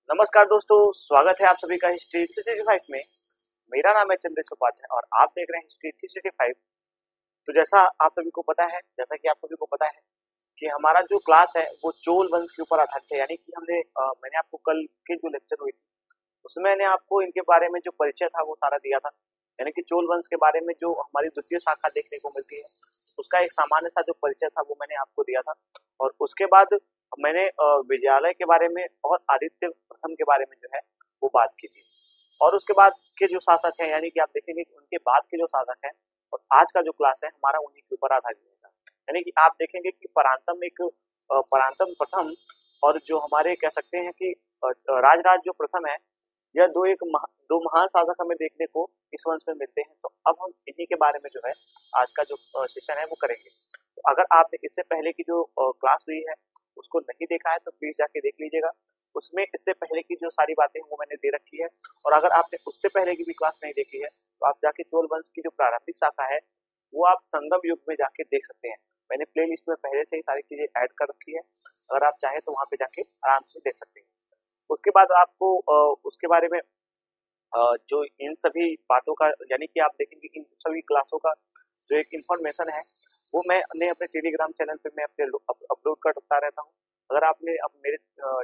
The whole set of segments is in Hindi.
नमस्कार दोस्तों, स्वागत है आप सभी का हिस्ट्री 365 में। मेरा नाम है चंद्रेश उपाध्याय और आप देख रहे हैं हिस्ट्री 365। तो जैसा आप सभी को पता है, कि हमारा जो क्लास है वो चोल वंश के ऊपर आधारित है। यानी कि मैंने आपको कल के जो लेक्चर हुई थी उसमें मैंने आपको इनके बारे में जो परिचय था वो सारा दिया था। यानी कि चोल वंश के बारे में जो हमारी द्वितीय शाखा देखने को मिलती है उसका एक सामान्य सा जो परिचय था वो मैंने आपको दिया था। और उसके बाद मैंने विजयालय के बारे में और आदित्य प्रथम के बारे में जो है वो बात की थी। और उसके बाद के जो शासक हैं, यानी कि आप देखेंगे कि उनके बाद के जो शासक हैं, और आज का जो क्लास है हमारा उन्हीं के ऊपर आधारित रहेगा। यानी कि आप देखेंगे कि परांतम प्रथम और जो हमारे कह सकते हैं कि राजराज जो प्रथम है, यह दो महान शासक हमें देखने को इस वंश में मिलते हैं। तो अब हम इन्हीं के बारे में जो है आज का जो सेशन है वो करेंगे। तो अगर आपने इससे पहले की जो क्लास हुई है उसको नहीं देखा है तो प्लीज जाके देख लीजिएगा। उसमें इससे पहले की जो सारी बातें हैं वो मैंने दे रखी है। और अगर आपने उससे पहले की भी क्लास नहीं देखी है तो आप जाके चोल वंश की जो प्रारंभिक शाखा है वो आप संगम युग में जाके देख सकते हैं। मैंने प्ले लिस्ट में पहले से ही सारी चीजें ऐड कर रखी है, अगर आप चाहें तो वहां पे जाके आराम से देख सकते हैं। उसके बाद आपको उसके बारे में जो इन सभी बातों का, यानी कि आप देखेंगे इन सभी क्लासों का जो एक इन्फॉर्मेशन है वो मैंने अपने टेलीग्राम चैनल पे मैं अपने अपलोड करता रहता हूँ। अगर आपने अब मेरे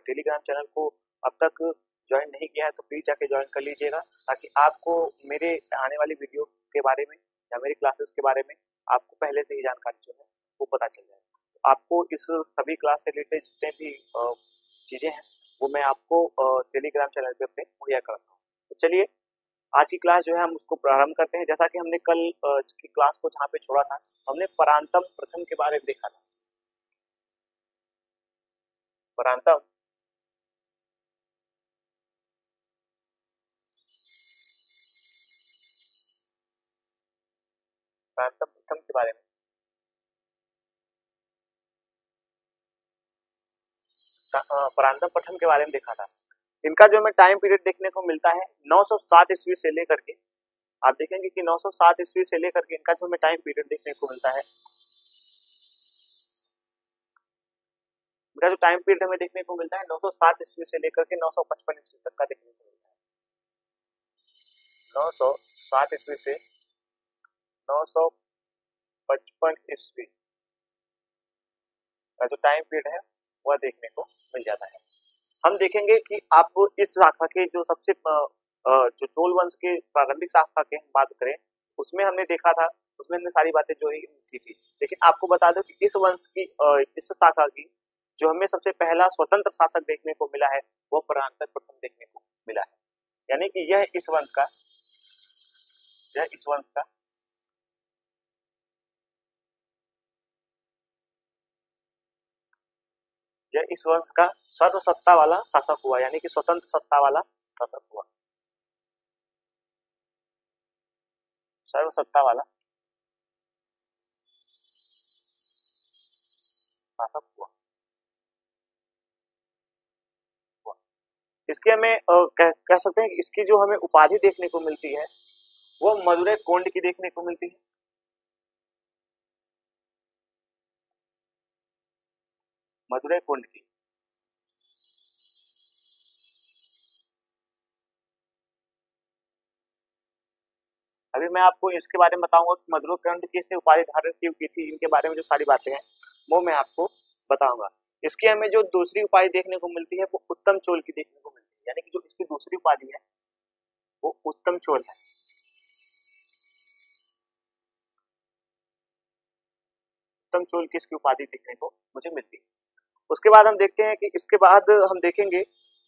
टेलीग्राम चैनल को अब तक ज्वाइन नहीं किया है तो प्लीज जाके ज्वाइन कर लीजिएगा, ताकि आपको मेरे आने वाली वीडियो के बारे में या मेरी क्लासेस के बारे में आपको पहले से ही जानकारी जो है वो पता चल जाए। तो आपको इस सभी क्लास से रिलेटेड जितने भी चीजें हैं वो मैं आपको टेलीग्राम चैनल पे अपने मुहैया कराता हूँ। तो चलिए आज की क्लास जो है हम उसको प्रारंभ करते हैं। जैसा कि हमने कल की क्लास को जहाँ पे छोड़ा था, हमने परांतम प्रथम के बारे में देखा था। परांतम परांतम प्रथम के बारे में परांतम प्रथम के बारे में देखा था। इनका जो हमें टाइम पीरियड देखने को मिलता है 907 ईस्वी से लेकर के, आप देखेंगे कि 907 ईस्वी से लेकर के इनका जो हमें टाइम पीरियड देखने को मिलता है, इनका जो टाइम पीरियड हमें देखने को मिलता है 907 ईस्वी से लेकर के 955 ईस्वी तक का देखने को मिलता है। 907 ईस्वी से 955 ईस्वी का जो टाइम पीरियड है वह देखने को मिल जाता है। हम देखेंगे कि आप इस शाखा के जो सबसे जो चोल वंश के प्रारंभिक शाखा की हम बात करें उसमें हमने देखा था, उसमें हमने सारी बातें जो ही की थी। लेकिन आपको बता दो कि इस वंश की इस शाखा की जो हमें सबसे पहला स्वतंत्र शासक देखने को मिला है वो परांतक प्रथम देखने को मिला है। यानी कि यह इस वंश का सर्वसत्ता वाला शासक हुआ, यानी कि स्वतंत्र सत्ता वाला शासक हुआ, सर्वसत्ता वाला शासक हुआ। इसके हमें कह सकते हैं कि इसकी जो हमें उपाधि देखने को मिलती है वो मदुरै कोंड की देखने को मिलती है। मदुरै कोंड की। अभी मैं आपको इसके बारे में बताऊंगा कि मदुरै कोंड की इसने उपाधि धारण क्यों की थी। इनके बारे में जो सारी बातें हैं वो मैं आपको बताऊंगा। इसकी हमें जो दूसरी उपाधि देखने को मिलती है वो उत्तम चोल की देखने को मिलती है। यानी कि जो इसकी दूसरी उपाधि है वो उत्तम चोल है। उत्तम चोल की इसकी उपाधि देखने को मुझे मिलती है। उसके बाद हम देखते हैं कि इसके बाद हम देखेंगे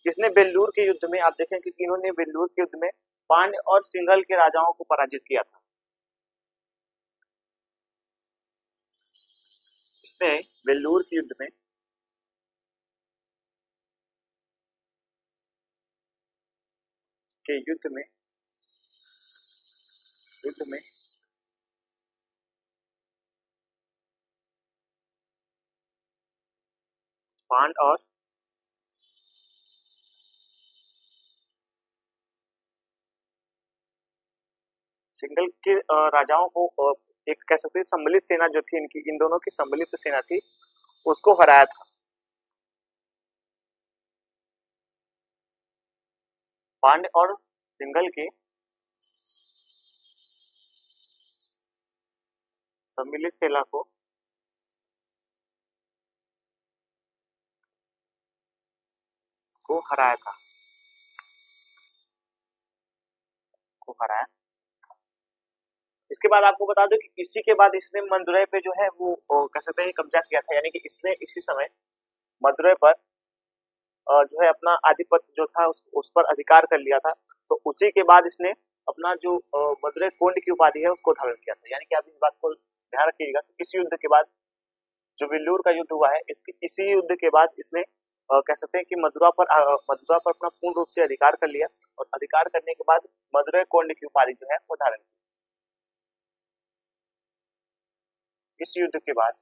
इसने बेल्लूर के युद्ध में, आप देखेंगे कि इन्होंने बेल्लूर के युद्ध में पांड्य और सिंघल के राजाओं को पराजित किया था। इसने बेल्लूर के युद्ध में पांड्य और सिंघल के राजाओं को एक कह सकते हैं सम्मिलित सेना जो थी इनकी, इन दोनों की सम्मिलित सेना थी, उसको हराया था। पांड्य और सिंघल के सम्मिलित सेना को हराया था, इसके बाद आपको बता दो कि इसी के बाद इसने मदुरै पे जो है वो कह सकते हैं कब्जा किया था, यानी कि इसने इसी समय मदुरै पर जो है अपना आधिपत्य जो था उस पर अधिकार कर लिया था। तो उसी के बाद इसने अपना जो मदुरै कोंड की उपाधि है उसको धारण किया था। यानी कि आप इस बात को ध्यान रखिएगा कि इस युद्ध के बाद जो वेल्लूर का युद्ध हुआ है, इसी युद्ध के बाद इसने कह सकते हैं कि मदुरा पर अपना पूर्ण रूप से अधिकार कर लिया, और अधिकार करने के बाद मदुरै कोंड की उपाधि जो है वो धारण की। इस युद्ध के बाद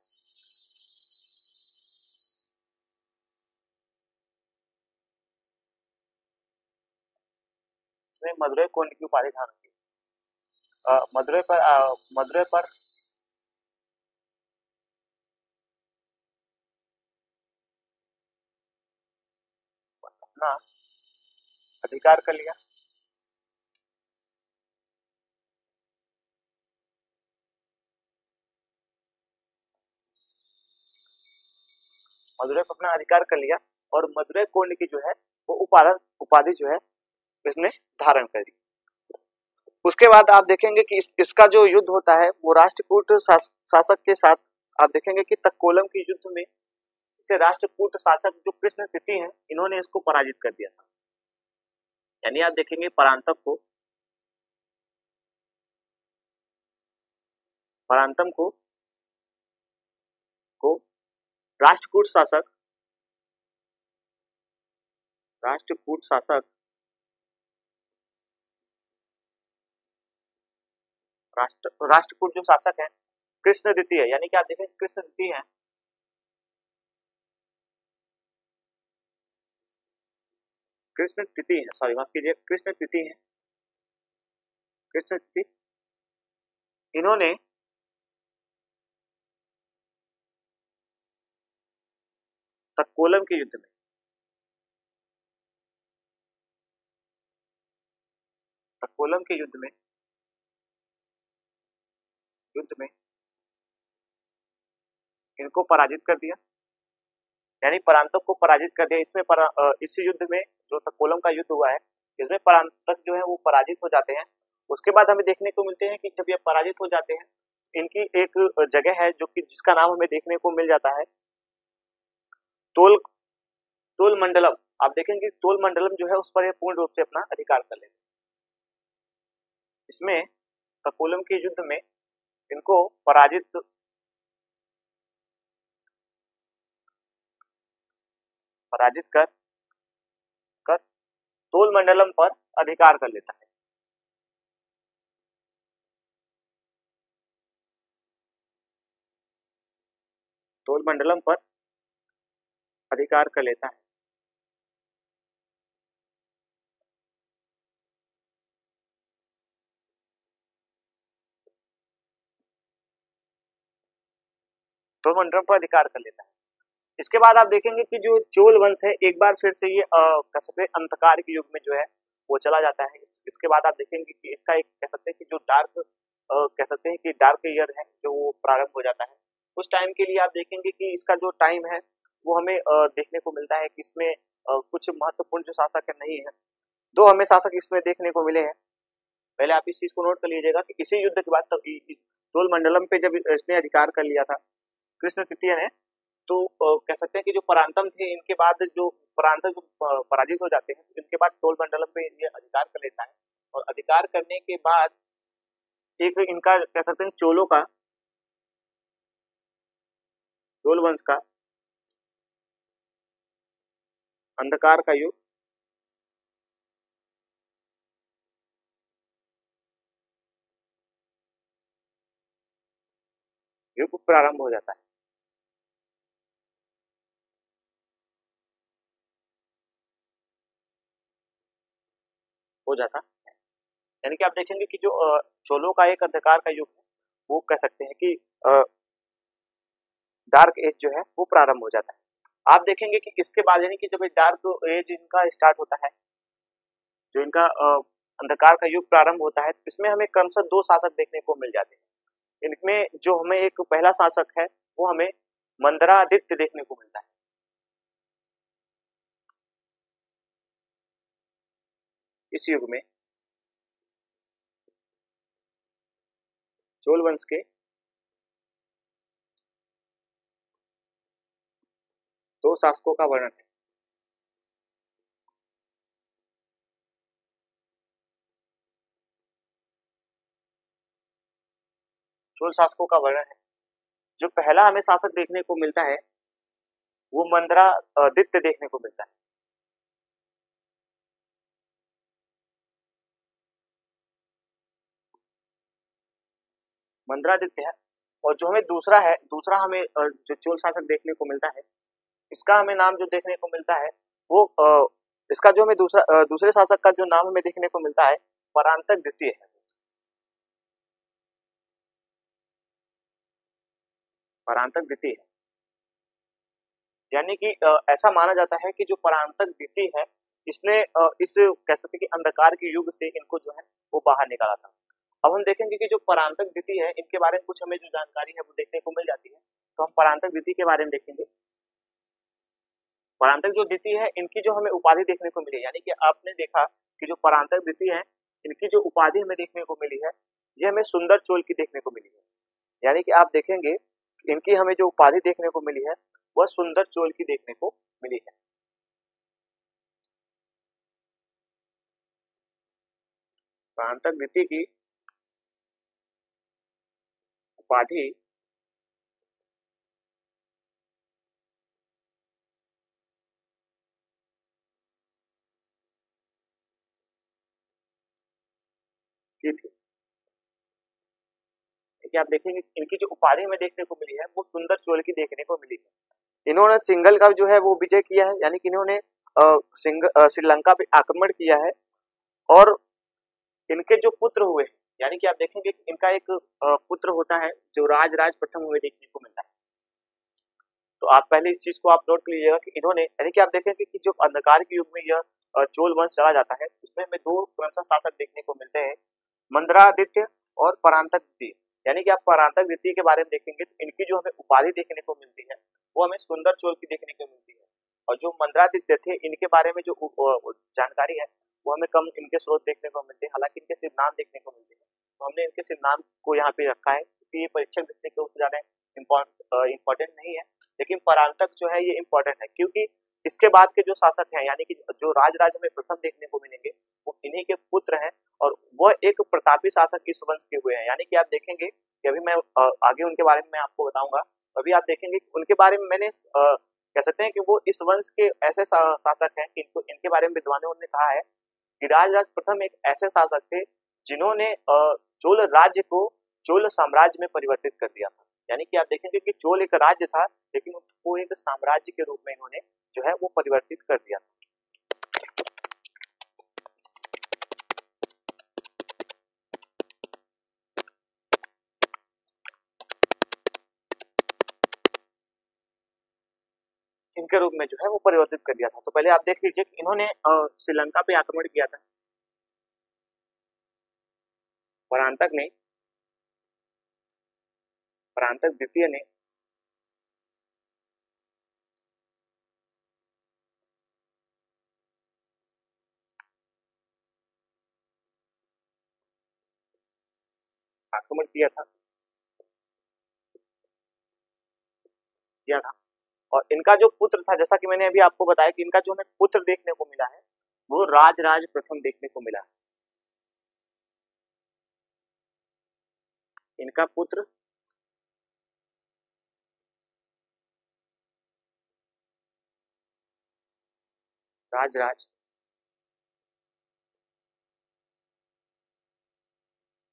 इसने मदुरै कोंड की उपाधि धारण की। मदुरै पर अपना अधिकार कर लिया। मदुरै पर अपना अधिकार कर लिया और मदुरै कोंड की जो है वो उपाधि जो है इसने धारण कर दी। उसके बाद आप देखेंगे कि इसका जो युद्ध होता है वो राष्ट्रकूट शासक के साथ, आप देखेंगे कि तक्कोलम के युद्ध में इसे राष्ट्रकूट शासक जो कृष्ण तृतीय हैं इन्होंने इसको पराजित कर दिया था। यानी आप देखेंगे परांतम को राष्ट्रकूट शासक राष्ट्रकूट जो शासक है कृष्ण द्वितीय, यानी कि आप देखें कृष्ण द्वितीय है, कृष्ण तृतीय इन्होंने तक्कोलम के युद्ध में इनको पराजित कर दिया, यानी परांतक को पराजित कर दिया। इसमें इस युद्ध में जो तक्कोलम का युद्ध हुआ है इसमें परांतक जो है वो पराजित हो जाते हैं। उसके बाद हमें देखने को मिलते हैं कि जब ये पराजित हो जाते हैं इनकी एक जगह है जो कि जिसका नाम हमें देखने को मिल जाता है तोल मंडलम। आप देखेंगे तोल मंडलम जो है उस पर ये पूर्ण रूप से अपना अधिकार कर लेते हैं। इसमें तक्कोलम के युद्ध में इनको पराजित कर तोल मंडलम पर अधिकार कर लेता है। तोल मंडलम पर अधिकार कर लेता है। तोल मंडलम पर अधिकार कर लेता है। इसके बाद आप देखेंगे कि जो चोल वंश है एक बार फिर से ये कह सकते हैं अंधकार के युग में जो है वो चला जाता है। इसके बाद आप देखेंगे कि इसका एक कह सकते हैं कि जो डार्क ईयर है जो वो प्रारंभ हो जाता है। उस टाइम के लिए आप देखेंगे कि इसका जो टाइम है वो हमें देखने को मिलता है कि इसमें कुछ महत्वपूर्ण जो शासक नहीं है। दो हमें शासक इसमें देखने को मिले हैं। पहले आप इस चीज को नोट कर लीजिएगा कि इसी युद्ध के बाद तोल मंडलम पे जब इसने अधिकार कर लिया था कृष्ण तृतीय ने, तो कह सकते हैं कि जो परांतम थे इनके बाद जो परांतम जो पराजित हो जाते हैं इनके बाद तोल मंडलम पे ये अधिकार कर लेता है। और अधिकार करने के बाद एक इनका कह सकते हैं चोल वंश का अंधकार का युग प्रारंभ हो जाता है। यानी कि आप देखेंगे कि जो चोलों का एक अंधकार का युग है वो कह सकते हैं कि डार्क एज जो है वो प्रारंभ हो जाता है। आप देखेंगे कि इसके बाद यानी कि जब डार्क एज इनका स्टार्ट होता है जो इनका अंधकार का युग प्रारंभ होता है, इसमें हमें क्रमशः 2 शासक देखने को मिल जाते हैं। इनमें जो हमें एक पहला शासक है वो हमें मंदरादित्य देखने को मिलता है। इस युग में चोल वंश के 2 शासकों का वर्णन है। चोल शासकों का वर्णन है। जो पहला हमें शासक देखने को मिलता है वो मंदरादित्य देखने को मिलता है। मंदरादित्य है। और जो हमें दूसरा हमें जो चोल शासक देखने को मिलता है, इसका हमें नाम जो देखने को मिलता है वो इसका जो हमें दूसरे शासक का जो नाम हमें देखने को मिलता है परांतक द्वितीय है। परांतक द्वितीय है, यानी कि ऐसा माना जाता है कि जो परांतक द्वितीय है इसने इस कह सकते कि अंधकार के युग से इनको जो है वो बाहर निकाला था। अब हम देखेंगे कि जो परांतक द्वितीय है इनके बारे में कुछ हमें जो जानकारी है वो देखने को मिल जाती है। तो हम परांतक द्वितीय के बारे में देखेंगे। परांतक जो द्वितीय है इनकी जो हमें उपाधि देखने को मिली, यानी कि आपने देखा कि जो परांतक द्वितीय है इनकी जो उपाधि हमें देखने को मिली है ये हमें सुंदर चोल की देखने को मिली है। यानी कि आप देखेंगे इनकी हमें जो उपाधि देखने को मिली है वह सुंदर चोल की देखने को मिली है। परांतक द्वितीय की उपाधि की थी कि आप देखेंगे इनकी जो उपाधि हमें देखने को मिली है वो सुंदर चोल की देखने को मिली है। इन्होंने सिंघल का जो है वो विजय किया है, यानी कि इन्होंने श्रीलंका पे आक्रमण किया है। और इनके जो पुत्र हुए, यानी कि आप देखेंगे इनका एक पुत्र होता है जो राज प्रथम हुए देखने को मिलता है। तो आप पहले इस चीज को आप नोट कर लीजिएगा कि इन्होंने, यानी कि आप देखेंगे कि जो अंधकार के युग में यह चोल वंश चला जाता है उसमें हमें 2 क्रमशः शासक देखने को मिलते हैं, मंदरादित्य और परांतक द्वितीय। यानी कि आप परांतक द्वितीय के बारे में देखेंगे तो इनकी जो हमें उपाधि देखने को मिलती है वो हमें सुंदर चोल की देखने को मिलती है। और जो मंदरादित्य थे इनके बारे में जो जानकारी है वो हमें कम इनके स्रोत देखने को मिलते हैं, हालांकि इनके सिर्फ नाम देखने को मिलते हैं। तो हमने इनके सिर्फ नाम को यहाँ पे रखा है क्योंकि ये परीक्षक देखने के उससे ज्यादा इम्पोर्टेंट नहीं है। लेकिन परांतक जो है ये इम्पोर्टेंट है क्योंकि इसके बाद के जो शासक हैं, यानी कि जो राज हमें प्रथम देखने को मिलेंगे वो इन्हीं के पुत्र हैं और वह एक प्रतापी शासक इस वंश के हुए हैं। यानी कि आप देखेंगे कि अभी मैं आगे उनके बारे में मैं आपको बताऊंगा। अभी आप देखेंगे उनके बारे में मैंने कह सकते हैं कि वो इस वंश के ऐसे शासक हैं कि इनके बारे में विद्वानों ने कहा है कि राज प्रथम एक ऐसे शासक थे जिन्होंने चोल राज्य को चोल साम्राज्य में परिवर्तित कर दिया था। यानी कि आप देखेंगे कि चोल एक राज्य था लेकिन उसको एक साम्राज्य के रूप में इन्होंने जो है वो परिवर्तित कर दिया था। इनके रूप में जो है वो परिवर्तित कर दिया था। तो पहले आप देख लीजिए कि इन्होंने श्रीलंका पे आक्रमण किया था। परांतक द्वितीय ने आक्रमण किया था और इनका जो पुत्र था, जैसा कि मैंने अभी आपको बताया कि इनका जो हमें पुत्र देखने को मिला है वो राज प्रथम देखने को मिला है। इनका पुत्र राज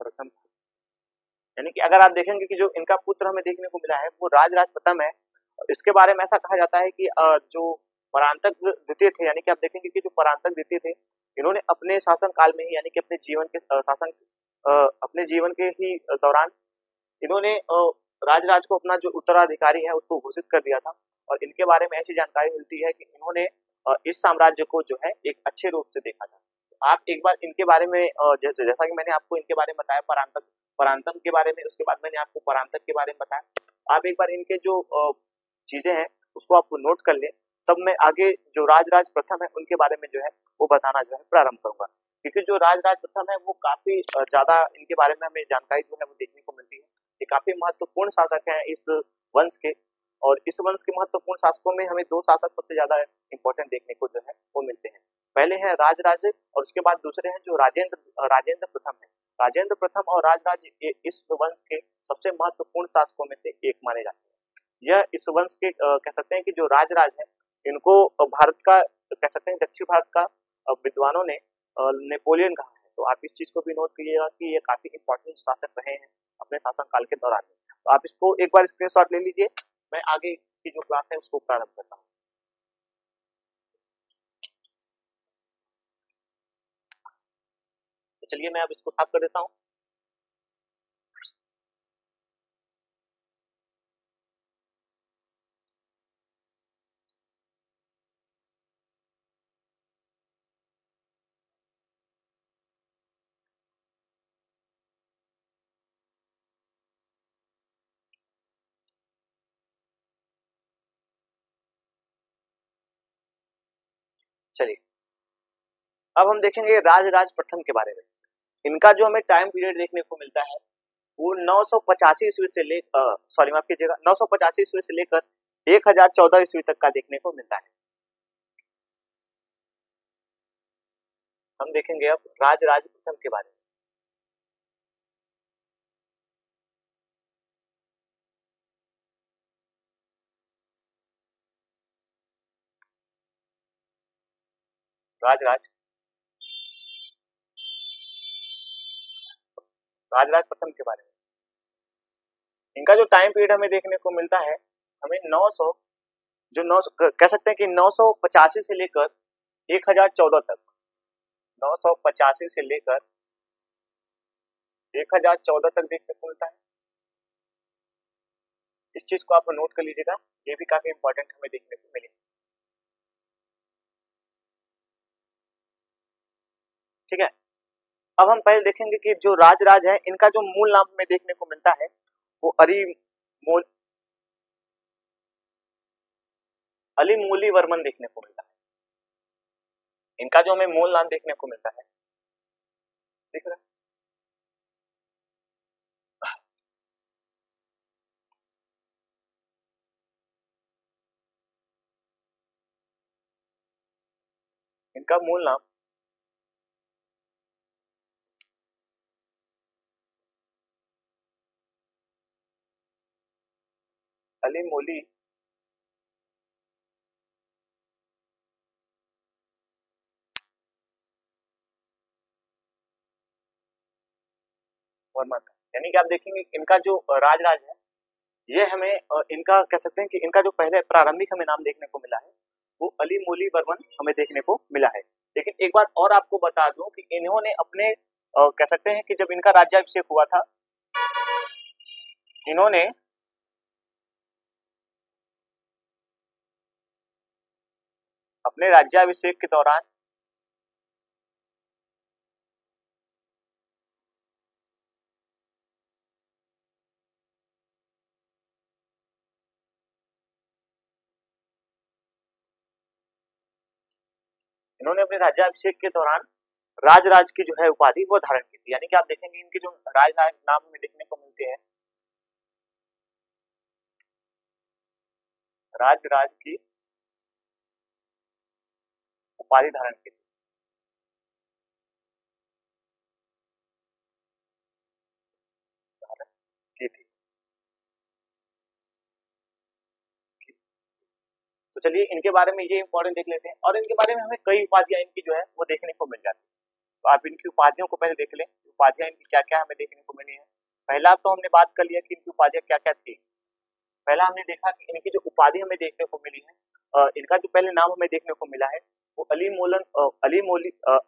प्रथम, यानी कि अगर आप देखेंगे कि जो इनका पुत्र हमें देखने को मिला है वो राज प्रथम है। इसके बारे में ऐसा कहा जाता है कि जो परांतक द्वितीय थे, यानी कि आप देखेंगे कि जो परांतक द्वितीय थे इन्होंने अपने शासन काल में ही, यानी कि अपने जीवन के अपने जीवन के ही दौरान इन्होंने राज को अपना जो उत्तराधिकारी है उसको घोषित कर दिया था। और इनके बारे में ऐसी जानकारी मिलती है कि इन्होंने इस साम्राज्य को जो है एक अच्छे रूप से देखा था। आप एक बार इनके बारे में जैसा कि मैंने आपको इनके बारे में बताया, परांतम के बारे में, उसके बाद मैंने आपको परांतर के बारे में बताया। आप एक बार इनके जो चीजें हैं उसको आप नोट कर लें, तब मैं आगे जो राजराज प्रथम है उनके बारे में जो है वो बताना जो है प्रारंभ करूंगा। क्योंकि जो राजराज प्रथम है वो काफी ज्यादा इनके बारे में हमें जानकारी जो है वो देखने को मिलती है। ये काफी महत्वपूर्ण शासक हैं इस वंश के, और इस वंश के महत्वपूर्ण शासकों में हमें दो शासक सबसे ज्यादा इंपॉर्टेंट देखने को जो है वो मिलते हैं। पहले है राजराज और उसके बाद दूसरे हैं जो राजेंद्र प्रथम है। राजेंद्र प्रथम और राजराज इस वंश के सबसे महत्वपूर्ण शासकों में से एक माने जाते हैं। यह इस वंश के कह सकते हैं कि जो राजराज है इनको भारत का कह सकते हैं दक्षिण भारत का विद्वानों ने नेपोलियन कहा है। तो आप इस चीज को भी नोट कीजिएगा कि ये काफी इंपॉर्टेंट शासक रहे हैं अपने शासनकाल के दौरान। तो आप इसको एक बार स्क्रीनशॉट ले लीजिए, मैं आगे की जो क्लास है उसको प्रारंभ करता हूँ। तो चलिए मैं अब इसको साफ कर देता हूँ। चलिए अब हम देखेंगे राजराज प्रथम के बारे में। इनका जो हमें टाइम पीरियड देखने को मिलता है वो 985 ईस्वी से ले माफ कीजिएगा 985 ईस्वी से लेकर 1014 ईस्वी तक का देखने को मिलता है। हम देखेंगे अब राजराज प्रथम के बारे में। राजराज प्रथम के बारे में इनका जो टाइम पीरियड हमें देखने को मिलता है, हमें 900 कह सकते हैं कि 985 से लेकर 1014 तक, 985 से लेकर 1014 तक देखने को मिलता है। इस चीज को आप नोट कर लीजिएगा, ये भी काफी इंपॉर्टेंट हमें देखने को मिलेगा। ठीक है, अब हम पहले देखेंगे कि जो राजराज है इनका जो मूल नाम हमें देखने को मिलता है वो अलीमोली वर्मन देखने को मिलता है। इनका जो हमें मूल नाम देखने को मिलता है, दिख रहा है? इनका मूल नाम अलीमोली वर्मन, यानी कि आप देखेंगे इनका जो राजराज है ये हमें इनका कह सकते हैं कि इनका जो पहले प्रारंभिक हमें नाम देखने को मिला है वो अलीमोली वर्मन हमें देखने को मिला है। लेकिन एक बात और आपको बता दूं कि इन्होंने अपने कह सकते हैं कि जब इनका राज्याभिषेक हुआ था, इन्होंने अपने राज्याभिषेक के दौरान राजराज की जो है उपाधि वो धारण की थी। यानी कि आप देखेंगे इनके जो राजराज नाम में देखने को मिलते हैं, राजराज की उपाधि धारण की थी। तो चलिए इनके बारे में ये इंपॉर्टेंट देख लेते हैं, और इनके बारे में हमें कई उपाधियां इनकी जो है वो देखने को मिल जाती है। तो आप इनकी उपाधियों को पहले देख लें, उपाधियां इनकी क्या क्या हमें देखने को मिली है। पहला तो हमने बात कर लिया कि इनकी उपाधियां क्या क्या थी। पहला हमने देखा कि इनकी जो उपाधि हमें देखने को मिली है, इनका जो पहले नाम हमें देखने को मिला है वो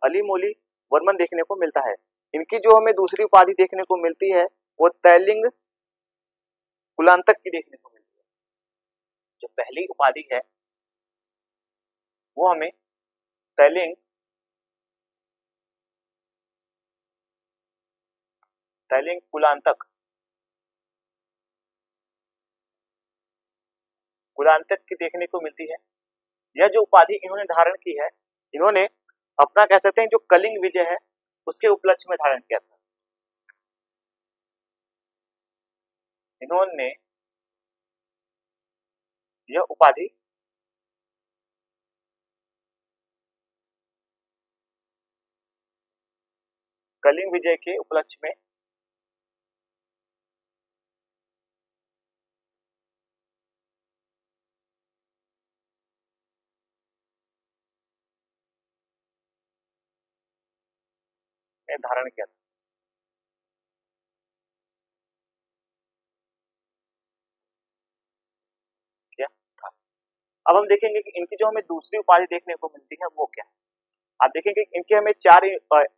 अलीमोली वर्मन देखने को मिलता है। इनकी जो हमें दूसरी उपाधि देखने को मिलती है वो तैलिंग कुलांतक की देखने को मिलती है। जो पहली उपाधि है वो हमें तैलिंग स्त्रीलिंग कुलांतक, कुलांतक की देखने को मिलती है। यह जो उपाधि इन्होंने धारण की है, इन्होंने अपना कह सकते हैं जो कलिंग विजय है उसके उपलक्ष्य में धारण किया था। इन्होंने यह उपाधि कलिंग विजय के उपलक्ष्य में धारण किया था। अब हम देखेंगे कि इनकी जो हमें दूसरी उपाधि देखने को मिलती है वो क्या है। आप देखेंगे इनके हमें 4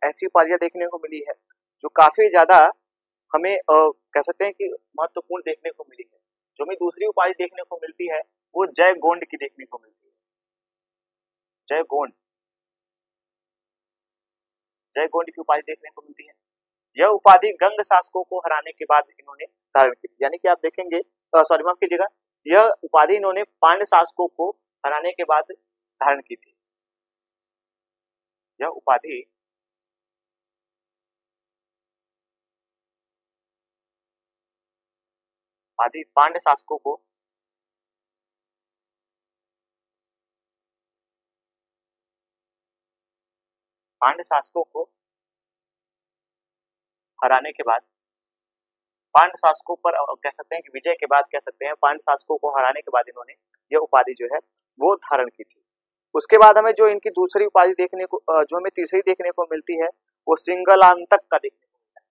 ऐसी उपाधियां देखने को मिली है जो काफी ज्यादा हमें कह सकते हैं कि महत्वपूर्ण देखने को मिली है। जो हमें दूसरी उपाधि देखने को मिलती है वो जय गोंड की देखने को मिलती है। जय गोंड, जय गोंड की उपाधि देखने को मिलती है। यह उपाधि गंग शासकों को हराने के बाद इन्होंने धारण की थी। यानी कि आप देखेंगे, सॉरी माफ कीजिएगा, यह उपाधि इन्होंने पांड्य शासकों को हराने के बाद धारण की थी। यह उपाधि पांड्य शासकों को हराने के बाद, पांड्य शासकों पर कह सकते हैं कि विजय के बाद कह सकते हैं, पांड्य शासकों को हराने के बाद इन्होंने यह उपाधि जो है वो धारण की थी। उसके बाद हमें जो इनकी दूसरी उपाधि देखने को, जो हमें तीसरी देखने को मिलती है वो सिंगलांतक का देखने को मिलता है।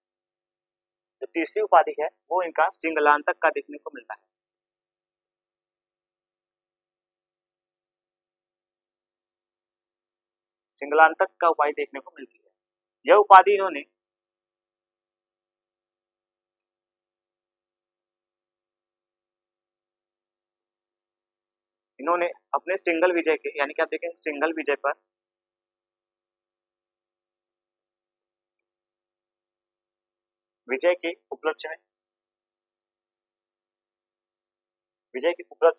जो तीसरी उपाधि है वो इनका सिंगलांतक का देखने को मिलता है। सिंगलांतक का उपाधि देखने को मिलती है। यह उपाधि इन्होंने अपने सिंगल विजय के, यानी कि आप देखेंगे सिंगल विजय पर विजय के उपलक्ष्य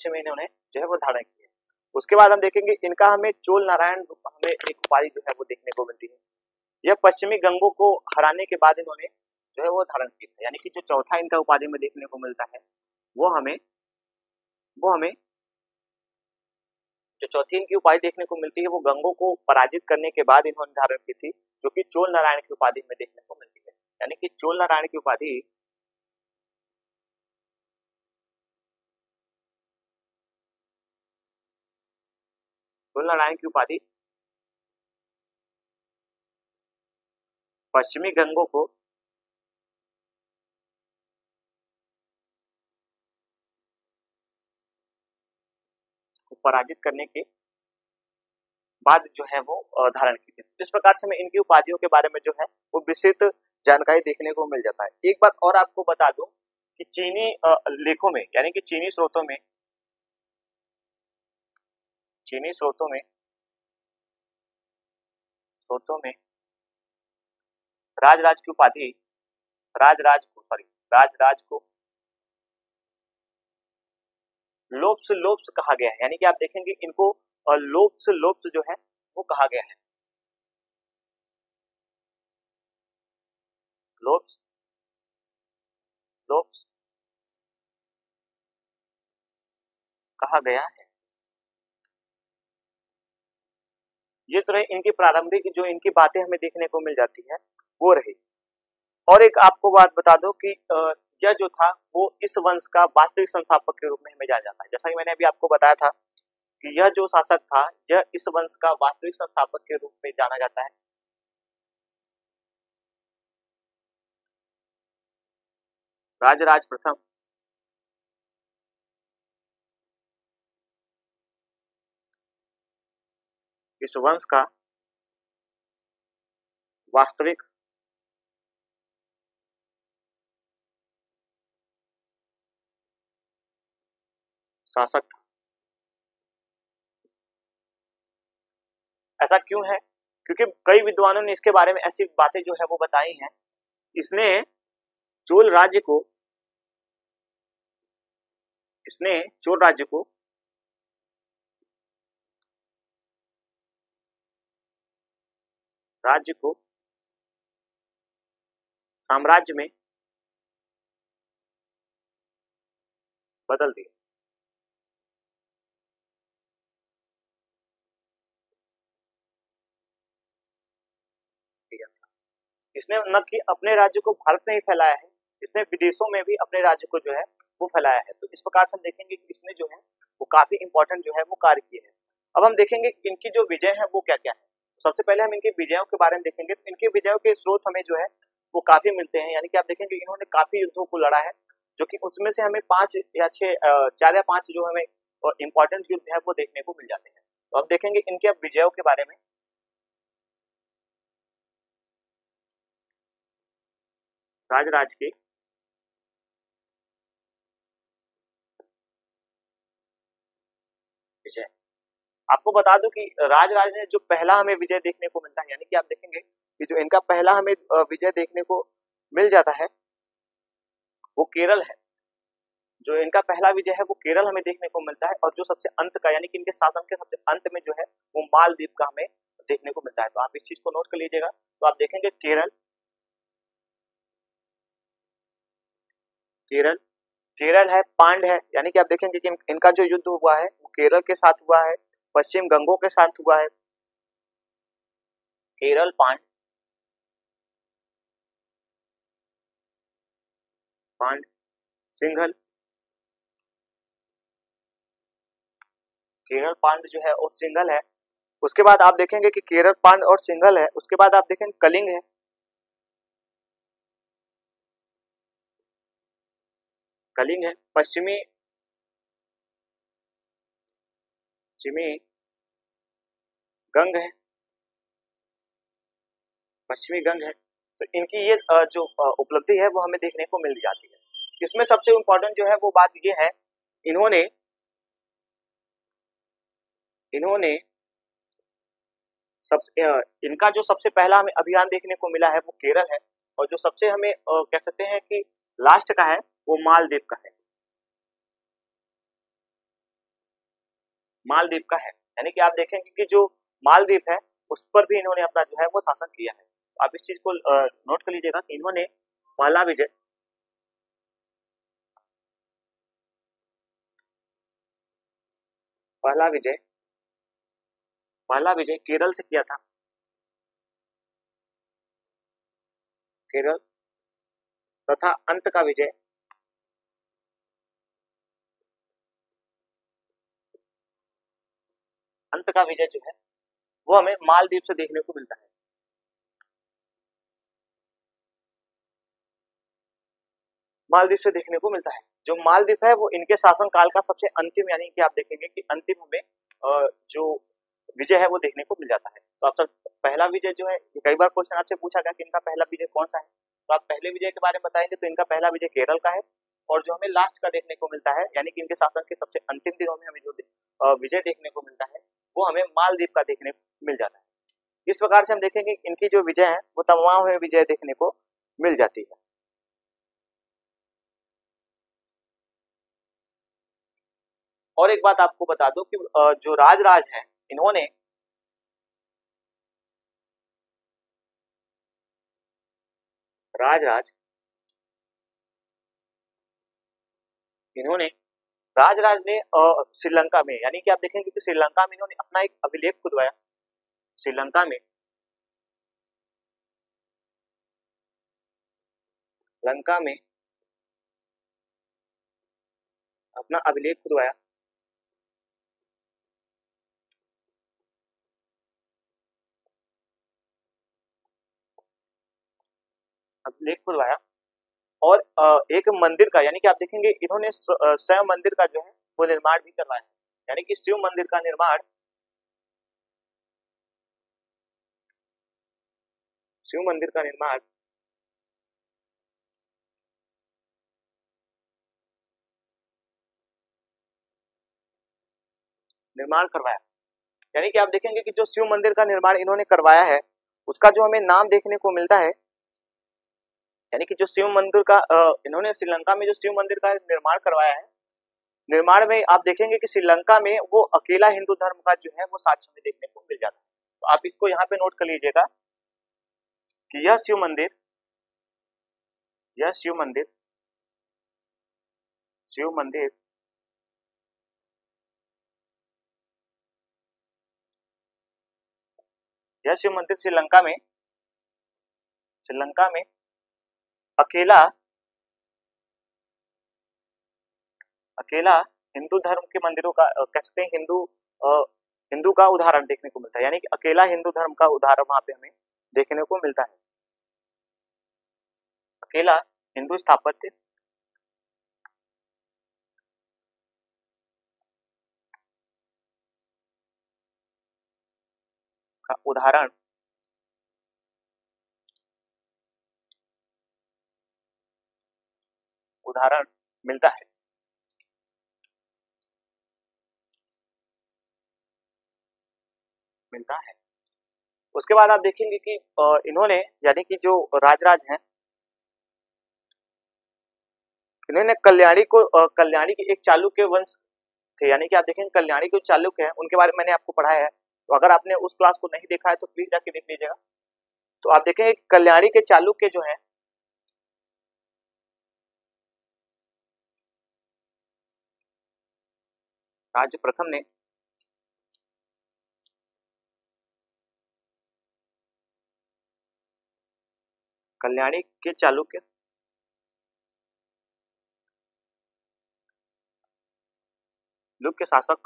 में इन्होंने जो है वो धारण किया। उसके बाद हम देखेंगे इनका हमें चोल नारायण हमें एक उपाधि जो है वो देखने को मिलती है। यह पश्चिमी गंगों को हराने के बाद इन्होंने जो है वो धारण किया था। यानी कि जो चौथा इनका उपाधि में देखने को मिलता है वो हमें जो चौथी इनकी उपाधि देखने को मिलती है वो गंगों को पराजित करने के बाद इन्होंने धारण की थी, जो कि चोल नारायण की उपाधि में देखने को मिलती है। यानी कि चोल नारायण की उपाधि पश्चिमी गंगों को पराजित करने के बाद जो है वो धारण की थी। इस प्रकार से हमें इनकी उपाधियों के बारे में जो है वो विस्तृत जानकारी देखने को मिल जाता है। एक बात और आपको बता दूं कि चीनी लेखों में, यानी कि चीनी स्रोतों में राजराज की उपाधि राजराज को लोप्स कहा गया है। यानी कि आप देखेंगे इनको लोप्स जो है वो कहा गया है। लोप्स कहा गया है। ये तो रही इनकी प्रारंभिक जो इनकी बातें हमें देखने को मिल जाती है वो रही। और एक आपको बात बता दो कि यह जो था वो इस वंश का वास्तविक संस्थापक के रूप में हमें जाना जाता है। जैसा कि मैंने अभी आपको बताया था कि यह जो शासक था यह इस वंश का वास्तविक संस्थापक के रूप में जाना जाता है। राजराज प्रथम। इस वंश का वास्तविक शासक था। ऐसा क्यों है? क्योंकि कई विद्वानों ने इसके बारे में ऐसी बातें जो है वो बताई हैं। इसने चोल राज्य को इसने चोल राज्य को साम्राज्य में बदल दिया। ठीक है, इसने न कि अपने राज्य को भारत में ही फैलाया है, इसने विदेशों में भी अपने राज्य को जो है वो फैलाया है। तो इस प्रकार से हम देखेंगे कि इसने जो है वो काफी इंपॉर्टेंट जो है वो कार्य किए हैं। अब हम देखेंगे कि इनकी जो विजय है वो क्या क्या है। सबसे पहले हम इनकी विजयों के बारे में देखेंगे। तो इनके विजयों के स्रोत हमें जो है वो काफी मिलते हैं, यानी कि आप देखेंगे इन्होंने काफी युद्धों को लड़ा है, जो कि उसमें से हमें 5 या 6 4 या 5 जो हमें इंपॉर्टेंट युद्ध है वो देखने को मिल जाते हैं। तो अब देखेंगे इनके अब विजयों के बारे में। राज के विजय, आपको बता दूं कि राज ने जो पहला हमें विजय देखने को मिलता है, यानी कि आप देखेंगे कि जो इनका पहला हमें विजय देखने को मिल जाता है वो केरल है। जो इनका पहला विजय है वो केरल हमें देखने को मिलता है, और जो सबसे अंत का यानी कि इनके शासन के सबसे अंत में जो है वो मालदीव का हमें देखने को मिलता है। तो आप इस चीज को नोट कर लीजिएगा। तो आप देखेंगे केरल है, पांड है, यानी कि आप देखेंगे कि इनका जो युद्ध हुआ है वो केरल के साथ हुआ है, पश्चिम गंगों के साथ हुआ है। केरल, पांड, सिंघल, केरल, पांड जो है और सिंघल है। उसके बाद आप देखेंगे कि केरल, पांड और सिंघल है। उसके बाद आप देखेंगे कलिंग है, पश्चिमी गंग है, तो इनकी ये जो उपलब्धि है वो हमें देखने को मिल जाती है। इसमें सबसे इम्पोर्टेंट जो है वो बात ये है, इन्होंने इनका जो सबसे पहला हमें अभियान देखने को मिला है वो केरल है, और जो सबसे हमें कह सकते हैं कि लास्ट का है वो मालदीव का है। यानी कि आप देखेंगे कि जो मालदीव है उस पर भी इन्होंने अपना जो है वो शासन किया है। तो आप इस चीज को नोट कर लीजिएगा कि इन्होंने पहला विजय केरल से किया था। केरल तथा अंत का विजय जो है वो हमें मालदीव से देखने को मिलता है। जो मालदीव है वो इनके शासन काल का सबसे अंतिम, यानी कि आप देखेंगे कि अंतिम हमें जो विजय है वो देखने को मिल जाता है। तो आप पहला विजय जो है, कई बार क्वेश्चन आपसे पूछा गया कि इनका पहला विजय कौन सा है, तो आप पहले विजय के बारे में बताएंगे तो इनका पहला विजय केरल का है, और जो हमें लास्ट का देखने को मिलता है यानी कि इनके शासन के सबसे अंतिम दिनों में हमें जो विजय देखने को मिलता है वो हमें मालदीव का देखने को मिल जाता है। इस प्रकार से हम देखेंगे इनकी जो विजय है वो तमाम हमें विजय देखने को मिल जाती है। और एक बात आपको बता दो कि जो राज हैं इन्होंने राज ने श्रीलंका में, यानी कि आप देखेंगे कि श्रीलंका में इन्होंने अपना एक अभिलेख खुदवाया। श्रीलंका में अपना अभिलेख खुदवाया। और एक मंदिर का, यानी कि आप देखेंगे इन्होंने शिव मंदिर का जो है वो निर्माण भी करवाया है, यानी कि शिव मंदिर का निर्माण करवाया। यानी कि आप देखेंगे कि जो शिव मंदिर का निर्माण इन्होंने करवाया है उसका जो हमें नाम देखने को मिलता है यानी कि जो शिव मंदिर का इन्होंने श्रीलंका में जो शिव मंदिर का निर्माण करवाया है, निर्माण में आप देखेंगे कि श्रीलंका में वो अकेला हिंदू धर्म का जो है वो साक्ष्य में देखने को मिल जाता है। तो आप इसको यहाँ पे नोट कर लीजिएगा कि यह शिव मंदिर, यह शिव मंदिर, शिव मंदिर यह शिव मंदिर श्रीलंका में, श्रीलंका में अकेला, अकेला हिंदू धर्म के मंदिरों का कह सकते हैं हिंदू का उदाहरण देखने को मिलता है, यानी कि अकेला हिंदू धर्म का उदाहरण वहां पे हमें देखने को मिलता है। अकेला हिंदू स्थापत्य का उदाहरण मिलता है। मिलता है। उसके बाद आप देखेंगे कि इन्होंने, यानी कि जो राजराज हैं, इन्होंने कल्याणी के एक चालुक्य वंश थे, यानी कि आप देखेंगे कल्याणी के चालुक्य हैं, उनके बारे में मैंने आपको पढ़ाया है। तो अगर आपने उस क्लास को नहीं देखा है तो प्लीज जाके देख लीजिएगा। तो आप देखेंगे कल्याणी के चालुक्य जो हैं, राज प्रथम ने कल्याणी के चालुक्य के शासक,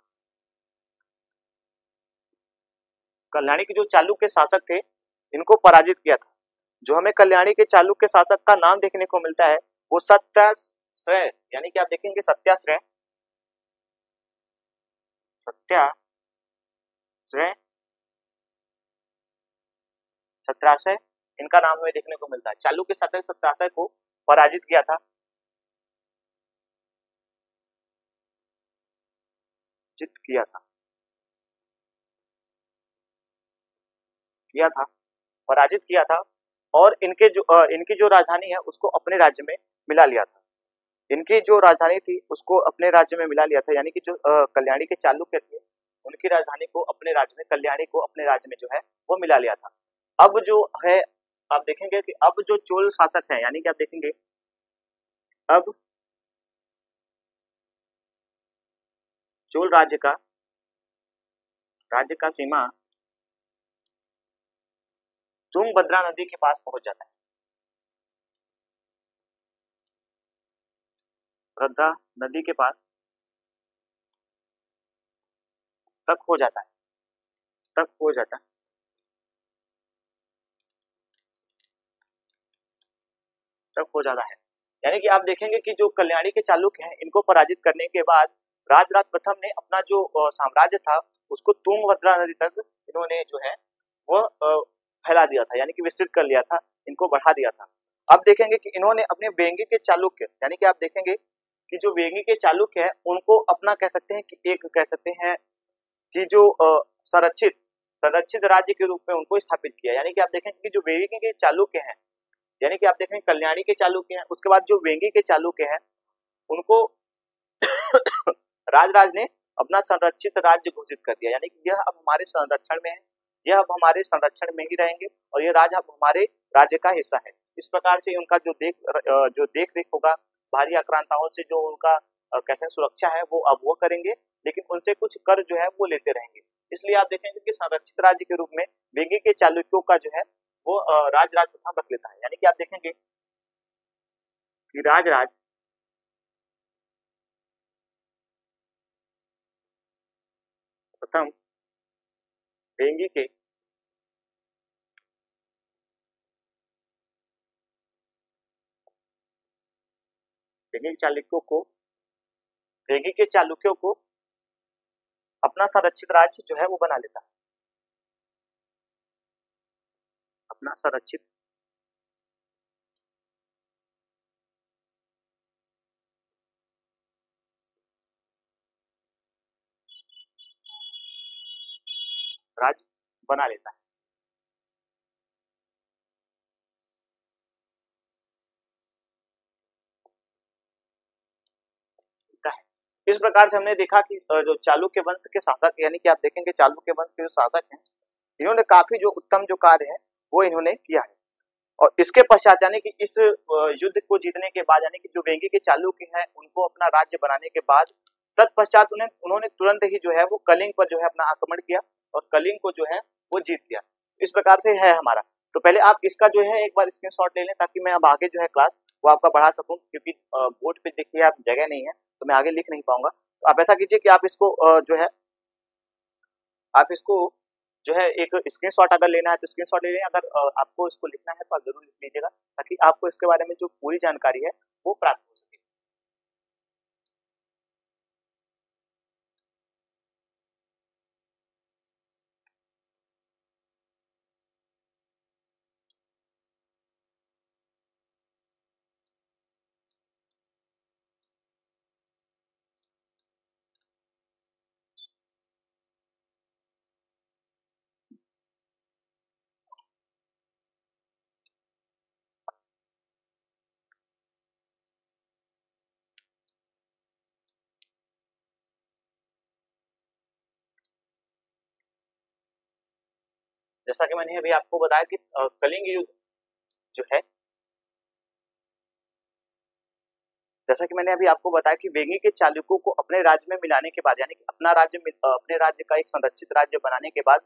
कल्याणी के जो चालुक्य शासक थे इनको पराजित किया था। जो हमें कल्याणी के चालुक्य शासक का नाम देखने को मिलता है वो सत्याश्रय, यानी कि आप देखेंगे सत्याश्रय, सत्याश्रय, सत्राशय, इनका नाम हमें देखने को मिलता है। चालुक्य शासक सत्राशय को पराजित किया था, जित किया था, पराजित किया था, और इनकी जो राजधानी है उसको अपने राज्य में मिला लिया था। इनकी जो राजधानी थी उसको अपने राज्य में मिला लिया था, यानी कि जो कल्याणी के चालुक्य थे उनकी राजधानी को अपने राज्य में, कल्याणी को अपने राज्य में जो है वो मिला लिया था। अब जो है आप देखेंगे कि अब जो चोल शासक है, यानी कि आप देखेंगे अब चोल राज्य का सीमा तुंगभद्रा नदी के पास पहुंच जाता है। भद्रा नदी के पास तक हो जाता है, यानी कि आप देखेंगे कि जो कल्याणी के चालुक्य हैं इनको पराजित करने के बाद राजराज प्रथम ने अपना जो साम्राज्य था उसको तुंगभद्रा नदी तक इन्होंने जो है वो फैला दिया था, यानी कि विस्तृत कर लिया था, इनको बढ़ा दिया था। अब देखेंगे कि इन्होंने अपने वेंगी के चालुक्य, यानी कि आप देखेंगे कि जो वेंगी के चालुक्य है उनको अपना कह सकते हैं कि एक कह सकते हैं कि जो संरक्षित राज्य के रूप में उनको स्थापित किया। यानी कि आप देखेंगे कि जो वेंगी के चालुक्य हैं, यानी कि आप देखेंगे कल्याणी के चालुक्य हैं, उसके बाद जो वेंगी के चालुक्य हैं उनको राजराज ने अपना संरक्षित राज्य घोषित कर दिया, यानी कि यह अब हमारे संरक्षण में है, यह अब हमारे संरक्षण में ही रहेंगे और ये राज्य अब हमारे राज्य का हिस्सा है। इस प्रकार से उनका जो देख रेख होगा, बाहरी आक्रांताओं से जो उनका कैसे सुरक्षा है वो अब वो करेंगे, लेकिन उनसे कुछ कर जो है वो लेते रहेंगे। इसलिए आप देखेंगे कि संरक्षित राज्य के रूप में वेंगी के चालुक्यों का जो है वो राजराज प्रथम रख लेता है। यानी कि आप देखेंगे कि राजराज प्रथम वेंगी के वेंगी के चालुक्यों को अपना संरक्षित राज्य जो है वो बना लेता है, अपना संरक्षित राज्य बना लेता है। इस प्रकार से हमने देखा कि जो चालुक्य वंश के शासक, यानी कि आप देखेंगे चालुक्य वंश के जो शासक हैं, इन्होंने काफी जो उत्तम जो कार्य है वो इन्होंने किया है। और इसके पश्चात यानी कि इस युद्ध को जीतने के बाद, यानी कि जो वेंगी के चालुक्य हैं उनको अपना राज्य बनाने के बाद तत्पश्चात उन्होंने तुरंत ही जो है वो कलिंग पर जो है अपना आक्रमण किया और कलिंग को जो है वो जीत लिया। इस प्रकार से है हमारा। तो पहले आप इसका जो है एक बार स्क्रीनशॉट ले लें ताकि मैं अब आगे जो है क्लास वो आपका बढ़ा सकूं, क्योंकि बोर्ड पे देखिए आप जगह नहीं है तो मैं आगे लिख नहीं पाऊंगा। तो आप ऐसा कीजिए कि आप इसको जो है एक स्क्रीनशॉट अगर लेना है तो स्क्रीनशॉट ले लें, अगर आपको इसको लिखना है तो आप जरूर लिख लीजिएगा ताकि आपको इसके बारे में जो पूरी जानकारी है वो प्राप्त हो सके। जैसा कि मैंने अभी आपको बताया कि कलिंग युद्ध जो है, जैसा कि मैंने अभी आपको बताया कि वेंगी के चालुक्यों को अपने राज्य में मिलाने के बाद, यानी कि अपने राज्य का एक संरक्षित राज्य बनाने के बाद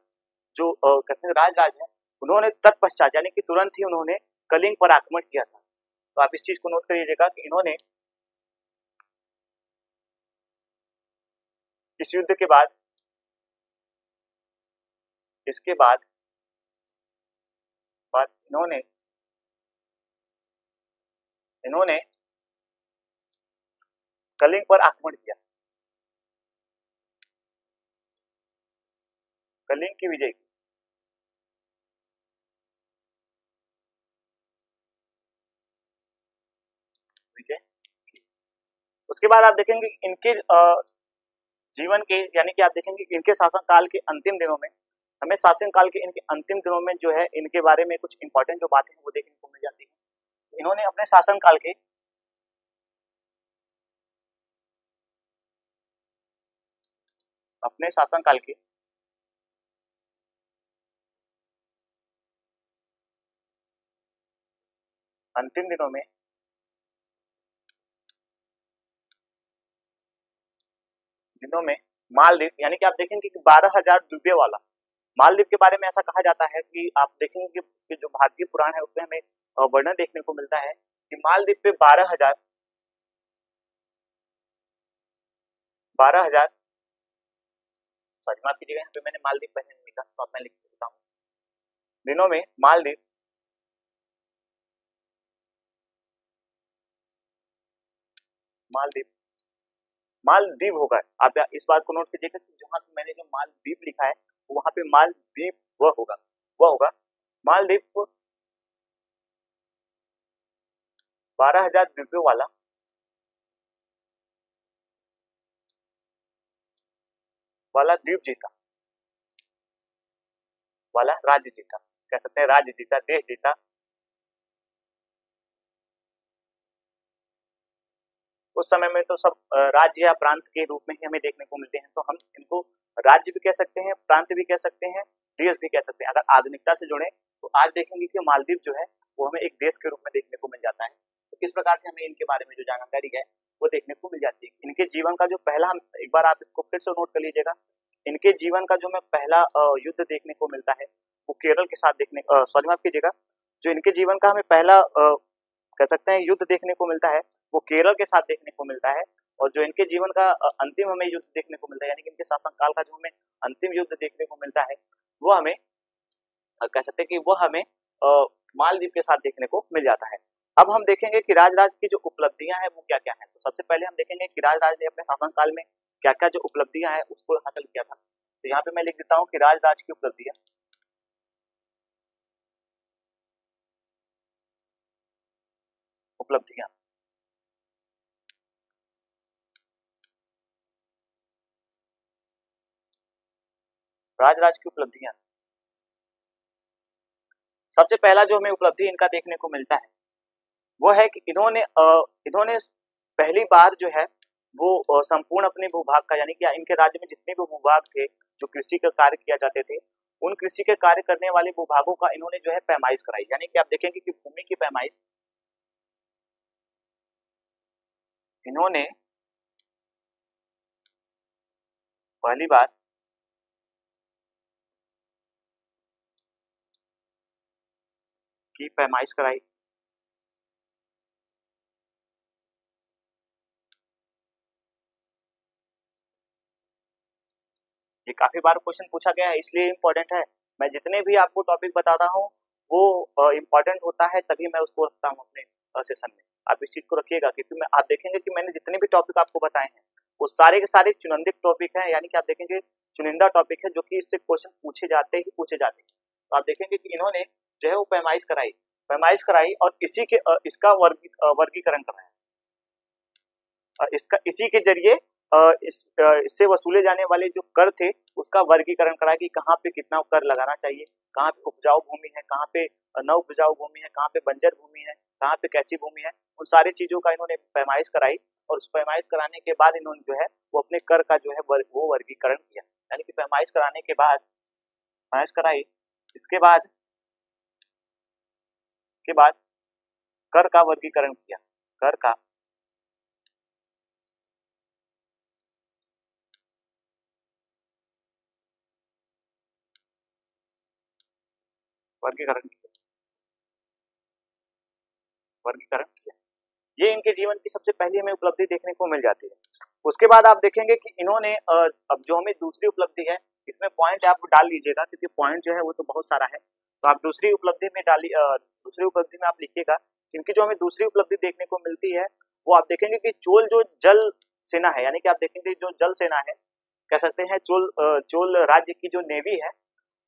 जो कहते हैं राज है, उन्होंने तत्पश्चात यानी कि तुरंत ही उन्होंने कलिंग पर आक्रमण किया था। तो आप इस चीज को नोट करिएगा कि इन्होंने इस युद्ध के बाद, इसके बाद इन्होंने कलिंग पर आक्रमण किया, कलिंग की विजय की। उसके बाद आप देखेंगे इनके जीवन के, यानी कि आप देखेंगे कि इनके शासन काल के अंतिम दिनों में, हमें शासन काल के इनके अंतिम दिनों में जो है इनके बारे में कुछ इंपॉर्टेंट जो बातें हैं वो देखने को मिल जाती है। इन्होंने अपने शासन काल के अंतिम दिनों में मालदीव, यानी कि आप देखेंगे कि 12,000 द्वीपों वाला मालदीव के बारे में ऐसा कहा जाता है कि आप देखेंगे कि जो भारतीय पुराण है उसमें हमें वर्णन देखने को मिलता है कि मालदीव पे 12,000 सॉरी माफ कीजिएगा, यहाँ पे मैंने मालदीव पहले नहीं लिखा तो अब मैं लिख देता हूँ। दिनों में मालदीव होगा। आप इस बात को नोट कीजिएगा कि जहां मैंने जो मालदीव लिखा है वहां पे मालदीव वह होगा मालदीव 12,000 द्वीपों वाला द्वीप जीता, वाला राज्य जीता, कह सकते हैं राज्य जीता, देश जीता। उस समय में तो सब राज्य या प्रांत के रूप में ही हमें देखने को मिलते हैं, तो हम इनको राज्य भी कह सकते हैं, प्रांत भी कह सकते हैं, देश भी कह सकते हैं। अगर आधुनिकता से जुड़े तो आज देखेंगे कि मालदीव जो है वो हमें एक देश के रूप में देखने को मिल जाता है। तो इस प्रकार से हमें इनके बारे में जो जानकारी है वो देखने को मिल जाती है। इनके जीवन का जो पहला, एक बार आप इसको फिर से नोट कर लीजिएगा, इनके जीवन का जो हमें पहला युद्ध देखने को मिलता है वो केरल के साथ सॉरी माफ कीजिएगा, जो इनके जीवन का हमें पहला कह सकते हैं युद्ध देखने को मिलता है वो केरल के साथ देखने को मिलता है। और जो इनके जीवन का अंतिम हमें युद्ध देखने को मिलता है, यानी कि इनके शासन काल का जो हमें अंतिम युद्ध देखने को मिलता है वो हमें कह सकते हैं कि वो हमें मालदीव के साथ देखने को मिल जाता है। अब हम देखेंगे कि राजराज की जो उपलब्धियां हैं वो क्या क्या है। तो सबसे पहले हम देखेंगे कि राजराज ने अपने शासन काल में क्या क्या जो उपलब्धियां हैं उसको हासिल किया था। तो यहाँ पे मैं लिख देता हूँ कि राजराज की उपलब्धियां, राजराज की उपलब्धियां। सबसे पहला जो हमें उपलब्धि इनका देखने को मिलता है वो है कि इन्होंने पहली बार जो है वो संपूर्ण अपने भूभाग का, यानी कि इनके राज्य में जितने भी भूभाग थे जो कृषि का कार्य किया जाते थे, उन कृषि के कार्य करने वाले भूभागों का इन्होंने जो है पैमाइश कराई। यानी कि आप देखेंगे कि भूमि की पैमाइश इन्होंने पहली बार की पैमाइश कराई। ये काफी बार क्वेश्चन पूछा गया है, इसलिए इम्पोर्टेंट है। मैं जितने भी आपको टॉपिक बताता हूँ वो इम्पोर्टेंट होता है, तभी मैं उसको रखता हूँ अपने सेशन में। आप इस चीज को रखिएगा, क्योंकि मैं आप देखेंगे कि मैंने जितने भी टॉपिक आपको बताए हैं वो सारे के सारे चुनिंदित टॉपिक हैं, यानी कि आप देखेंगे चुनिंदा टॉपिक है जो कि इससे क्वेश्चन पूछे जाते ही पूछे जाते हैं। तो आप देखेंगे कि इन्होंने जो है वो पैमाइश कराई और इसका वर्गीकरण कराया। इसका इसी के जरिए इससे वसूले जाने वाले जो कर थे उसका वर्गीकरण करा कि कहाँ पे कितना कर लगाना चाहिए, कहाँ पे उपजाऊ भूमि है, कहाँ पे न उपजाऊ भूमि है, कहाँ पे बंजर भूमि है, कहाँ पे कैसी भूमि है, उन सारी चीजों का इन्होंने पैमाइश कराई। और उस पैमाइश कराने के बाद इन्होंने जो है वो अपने कर का जो है वो वर्गीकरण किया। यानी कि पैमाइश कराने के बाद पैमाइश कराई, इसके बाद कर का वर्गीकरण किया। कर का वर्गीकरण किया। ये इनके जीवन की सबसे पहली हमें उपलब्धि देखने को मिल जाती है। उसके बाद आप देखेंगे कि इन्होंने अब जो हमें दूसरी उपलब्धि है, इसमें पॉइंट आप डाल लीजिएगा, क्योंकि पॉइंट जो है वो तो बहुत सारा है, तो आप दूसरी उपलब्धि में आप लिखिएगा। इनकी जो हमें दूसरी उपलब्धि देखने को मिलती है वो आप देखेंगे कि चोल जो जल सेना है, यानी कि आप देखेंगे जो जल सेना है, कह सकते हैं चोल राज्य की जो नेवी है,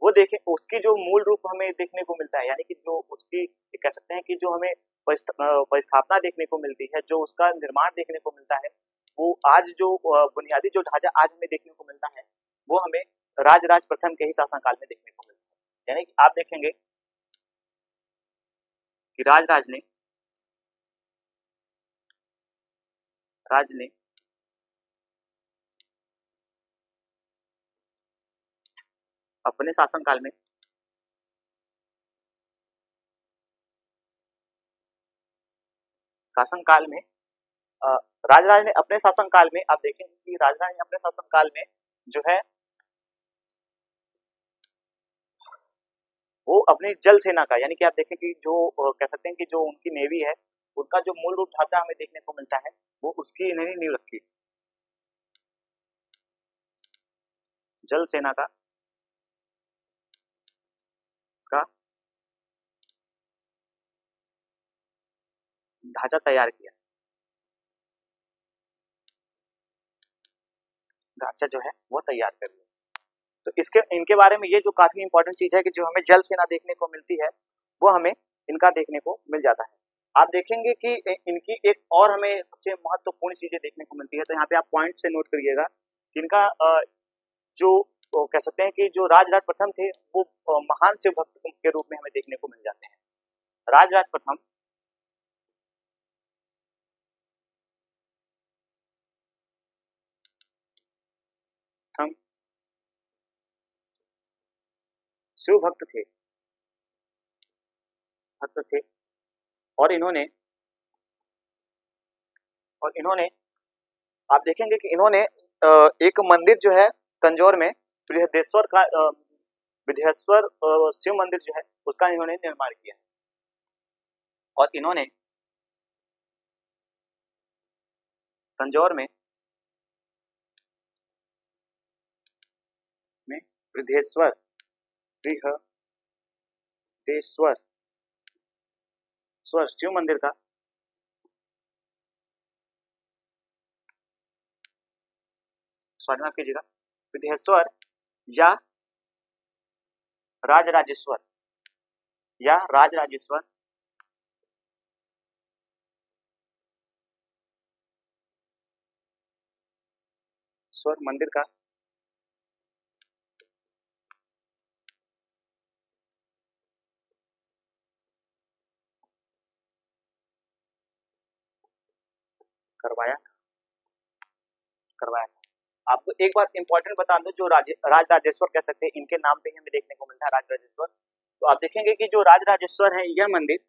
वो देखें उसकी जो मूल रूप हमें देखने को मिलता है, यानी कि जो उसकी कह सकते हैं कि जो हमें परिस्थापना देखने को मिलती है, जो उसका निर्माण देखने को मिलता है, वो आज जो बुनियादी जो ढांचा आज हमें देखने को मिलता है वो हमें राजराज प्रथम के ही शासनकाल में देखने को मिलता है। यानी कि आप देखेंगे कि राज ने अपने शासनकाल में राजराज ने अपने शासनकाल में आप देखेंगे कि राजराज ने अपने शासनकाल में जो है वो अपनी जल सेना का, यानी कि आप देखें कि जो कह सकते हैं कि जो उनकी नेवी है उनका जो मूल रूप ढांचा हमें देखने को मिलता है वो उसकी इन्होंने नींव रखी। जल सेना का ढांचा तैयार किया, ढांचा जो है वो तैयार कर लिया। तो इसके इनके बारे में ये जो काफी इंपॉर्टेंट चीज है कि जो हमें जल सेना देखने को मिलती है वो हमें इनका देखने को मिल जाता है। आप देखेंगे कि इनकी एक और हमें सबसे महत्वपूर्ण चीजें देखने को मिलती है, तो यहाँ पे आप पॉइंट से नोट करिएगा कि इनका जो कह सकते हैं कि जो राजराज प्रथम थे वो महान शिव भक्त के रूप में हमें देखने को मिल जाते हैं। राजराज प्रथम शिव भक्त थे और इन्होंने आप देखेंगे कि इन्होंने एक मंदिर जो है तंजौर में बृहदेश्वर शिव मंदिर जो है उसका इन्होंने निर्माण किया और इन्होंने तंजौर में बृहदेश्वर शिव मंदिर का माफ कीजिएगा, बृहदेश्वर या राजराजेश्वर स्वर मंदिर का करवाया करवाया था। आपको एक बात इंपॉर्टेंट बता दो, जो राज राजेश्वर कह सकते हैं, इनके नाम पे ही हमें देखने को मिलता है राज राजेश्वर। तो आप देखेंगे कि जो राज राजेश्वर है यह मंदिर,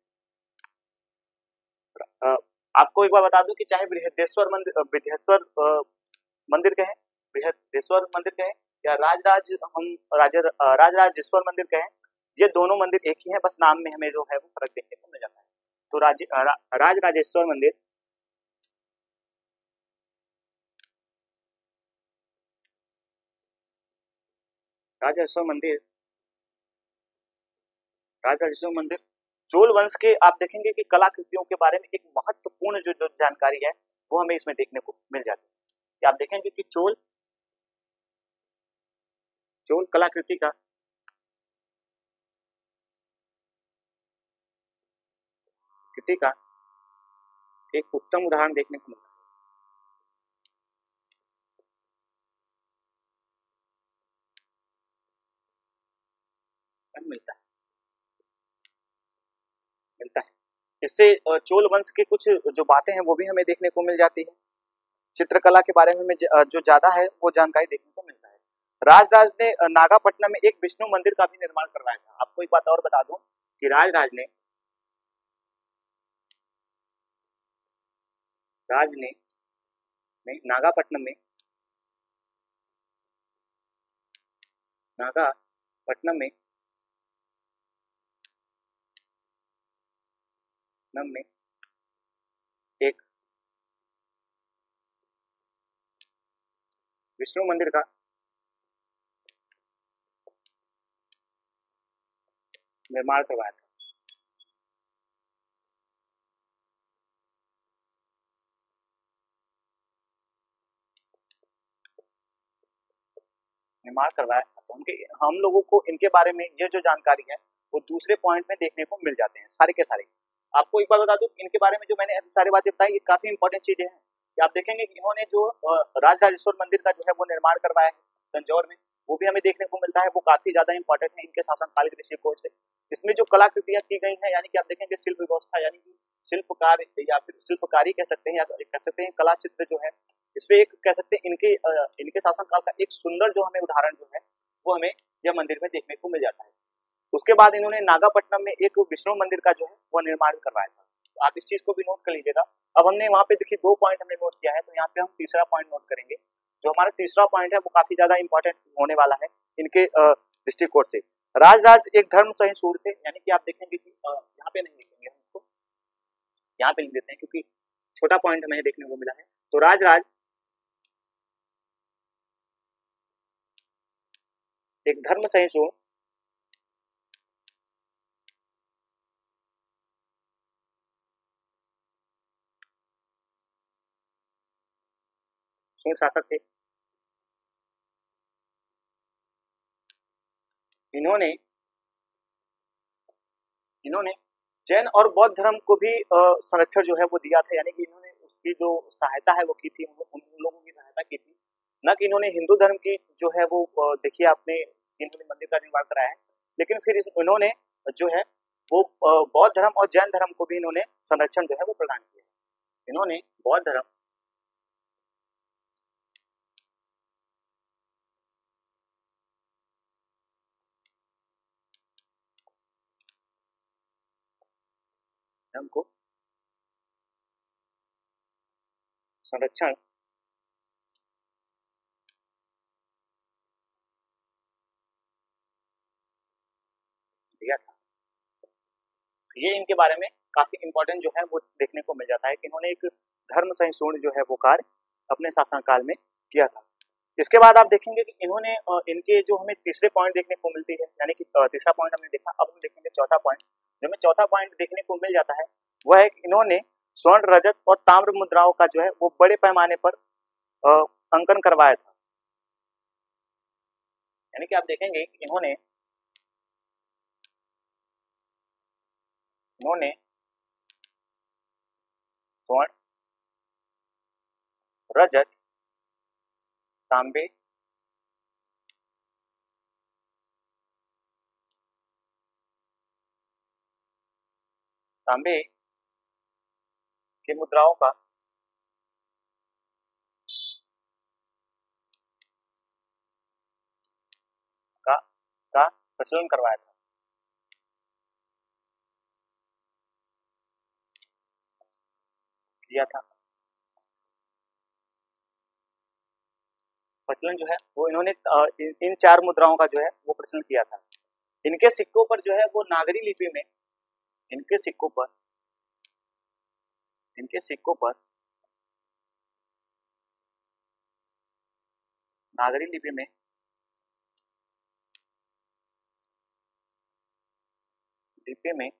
आपको एक बार बता दूं कि चाहे बृहदेश्वर मंदिर कहें, बृहदेश्वर मंदिर कहें, या राज राजेश्वर मंदिर कहें, ये दोनों मंदिर एक ही है, बस नाम में हमें जो है वो फर्क देखने को मिल जाता है। तो राज राजेश्वर मंदिर राजेश्वर मंदिर राज राजेश्वर मंदिर चोल वंश के, आप देखेंगे कि कलाकृतियों के बारे में एक महत्वपूर्ण जो जानकारी है वो हमें इसमें देखने को मिल जाती है। कि आप देखेंगे कि चोल कलाकृति का एक उत्तम उदाहरण देखने को मिलता है। इससे चोल वंश के कुछ जो बातें हैं वो भी हमें देखने को मिल जाती है। चित्रकला के बारे में हमें जो ज्यादा है वो जानकारी देखने को मिलता है। राजराज ने नागापट्टनम में एक विष्णु मंदिर का भी निर्माण करवाया था। आपको एक बात और बता दूं कि राज ने नागापट्टनम में एक विष्णु मंदिर का निर्माण करवाया था। तो हम लोगों को इनके बारे में ये जो जानकारी है वो दूसरे पॉइंट में देखने को मिल जाते हैं सारे के सारे। आपको एक बात बता दूं, इनके बारे में जो मैंने अभी सारी बातें बताई ये काफी इंपॉर्टेंट चीजें हैं। कि आप देखेंगे कि इन्होंने जो राज राजेश्वर मंदिर का जो है वो निर्माण करवाया है तंजौर में, वो भी हमें देखने को मिलता है। वो काफी ज्यादा इंपॉर्टेंट है इनके शासनकाल के दृष्टिकोण से। इसमें जो कलाकृतियां की गई हैं, यानी कि आप देखेंगे शिल्प व्यवस्था, यानी कि शिल्पकार या फिर शिल्पकारी कह सकते हैं, या कह सकते हैं कला चित्र जो है, इसमें एक कह सकते हैं इनके शासनकाल का एक सुंदर जो हमें उदाहरण जो है वो हमें यह मंदिर में देखने को मिल जाता है। उसके बाद इन्होंने नागापट्टनम में एक विष्णु मंदिर का जो है वो निर्माण करवाया था। तो आप इस चीज को भी नोट कर लीजिएगा। अब हमने वहां पे देखिए 2 पॉइंट हमने नोट किया है, तो यहाँ पे हम तीसरा पॉइंट नोट करेंगे। जो हमारा तीसरा पॉइंट है वो काफी ज्यादा इंपॉर्टेंट होने वाला है इनके दृष्टिकोण से। राज एक धर्म सहिष्णु थे, यानी कि आप देखेंगे कि यहाँ पे नहीं लिखेंगे हम इसको, यहाँ पे लिख देते हैं क्योंकि छोटा पॉइंट हमें देखने को मिला है। तो राज एक धर्म सहिष्णु शासक थे। इन्होंने जैन और बौद्ध धर्म को भी संरक्षण जो है वो दिया था, यानी कि इन्होंने उसकी जो सहायता है वो की थी, उन लोगों की सहायता की थी। न कि इन्होंने हिंदू धर्म की जो है वो देखिए आपने इन्होंने मंदिर का निर्माण कराया है, लेकिन फिर इन्होंने जो है वो बौद्ध धर्म और जैन धर्म को भी इन्होंने संरक्षण जो है वो प्रदान किया। इन्होंने बौद्ध धर्म को संरक्षण दिया था। ये इनके बारे में काफी इंपॉर्टेंट जो है वो देखने को मिल जाता है कि इन्होंने एक धर्म सहिष्णु जो है वो कार्य अपने शासनकाल में किया था। इसके बाद आप देखेंगे कि इन्होंने इनके जो हमें तीसरे पॉइंट देखने को मिलती है, यानी कि तीसरा पॉइंट हमने देखा, अब हम देखेंगे चौथा पॉइंट। जो हमें चौथा पॉइंट देखने को मिल जाता है वह है कि इन्होंने स्वर्ण, रजत और ताम्र मुद्राओं का जो है वो बड़े पैमाने पर अंकन करवाया था। यानी कि आप देखेंगे कि इन्होंने स्वर्ण, रजत, तांबे, के मुद्राओं का प्रचलन करवाया था। किया था प्रचलन जो है वो इन्होंने इन 4 मुद्राओं का जो है वो प्रचलन किया था। इनके सिक्कों पर जो है वो नागरी लिपि में, इनके सिक्कों पर नागरी लिपि में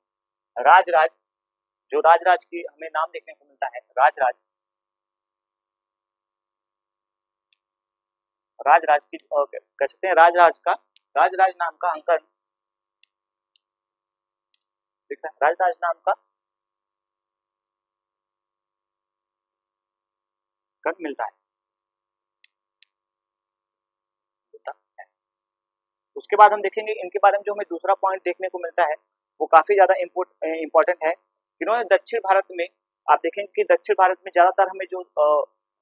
राजराज, जो राजराज की हमें नाम देखने को मिलता है, राजराज की कह सकते हैं राजराज नाम का अंकन, राजराज नाम का अंकन मिलता है। उसके बाद हम देखेंगे इनके बारे में जो हमें दूसरा पॉइंट देखने को मिलता है वो काफी ज्यादा इम्पोर्टेंट है। इन्होंने दक्षिण भारत में, आप देखेंगे कि दक्षिण भारत में ज्यादातर हमें जो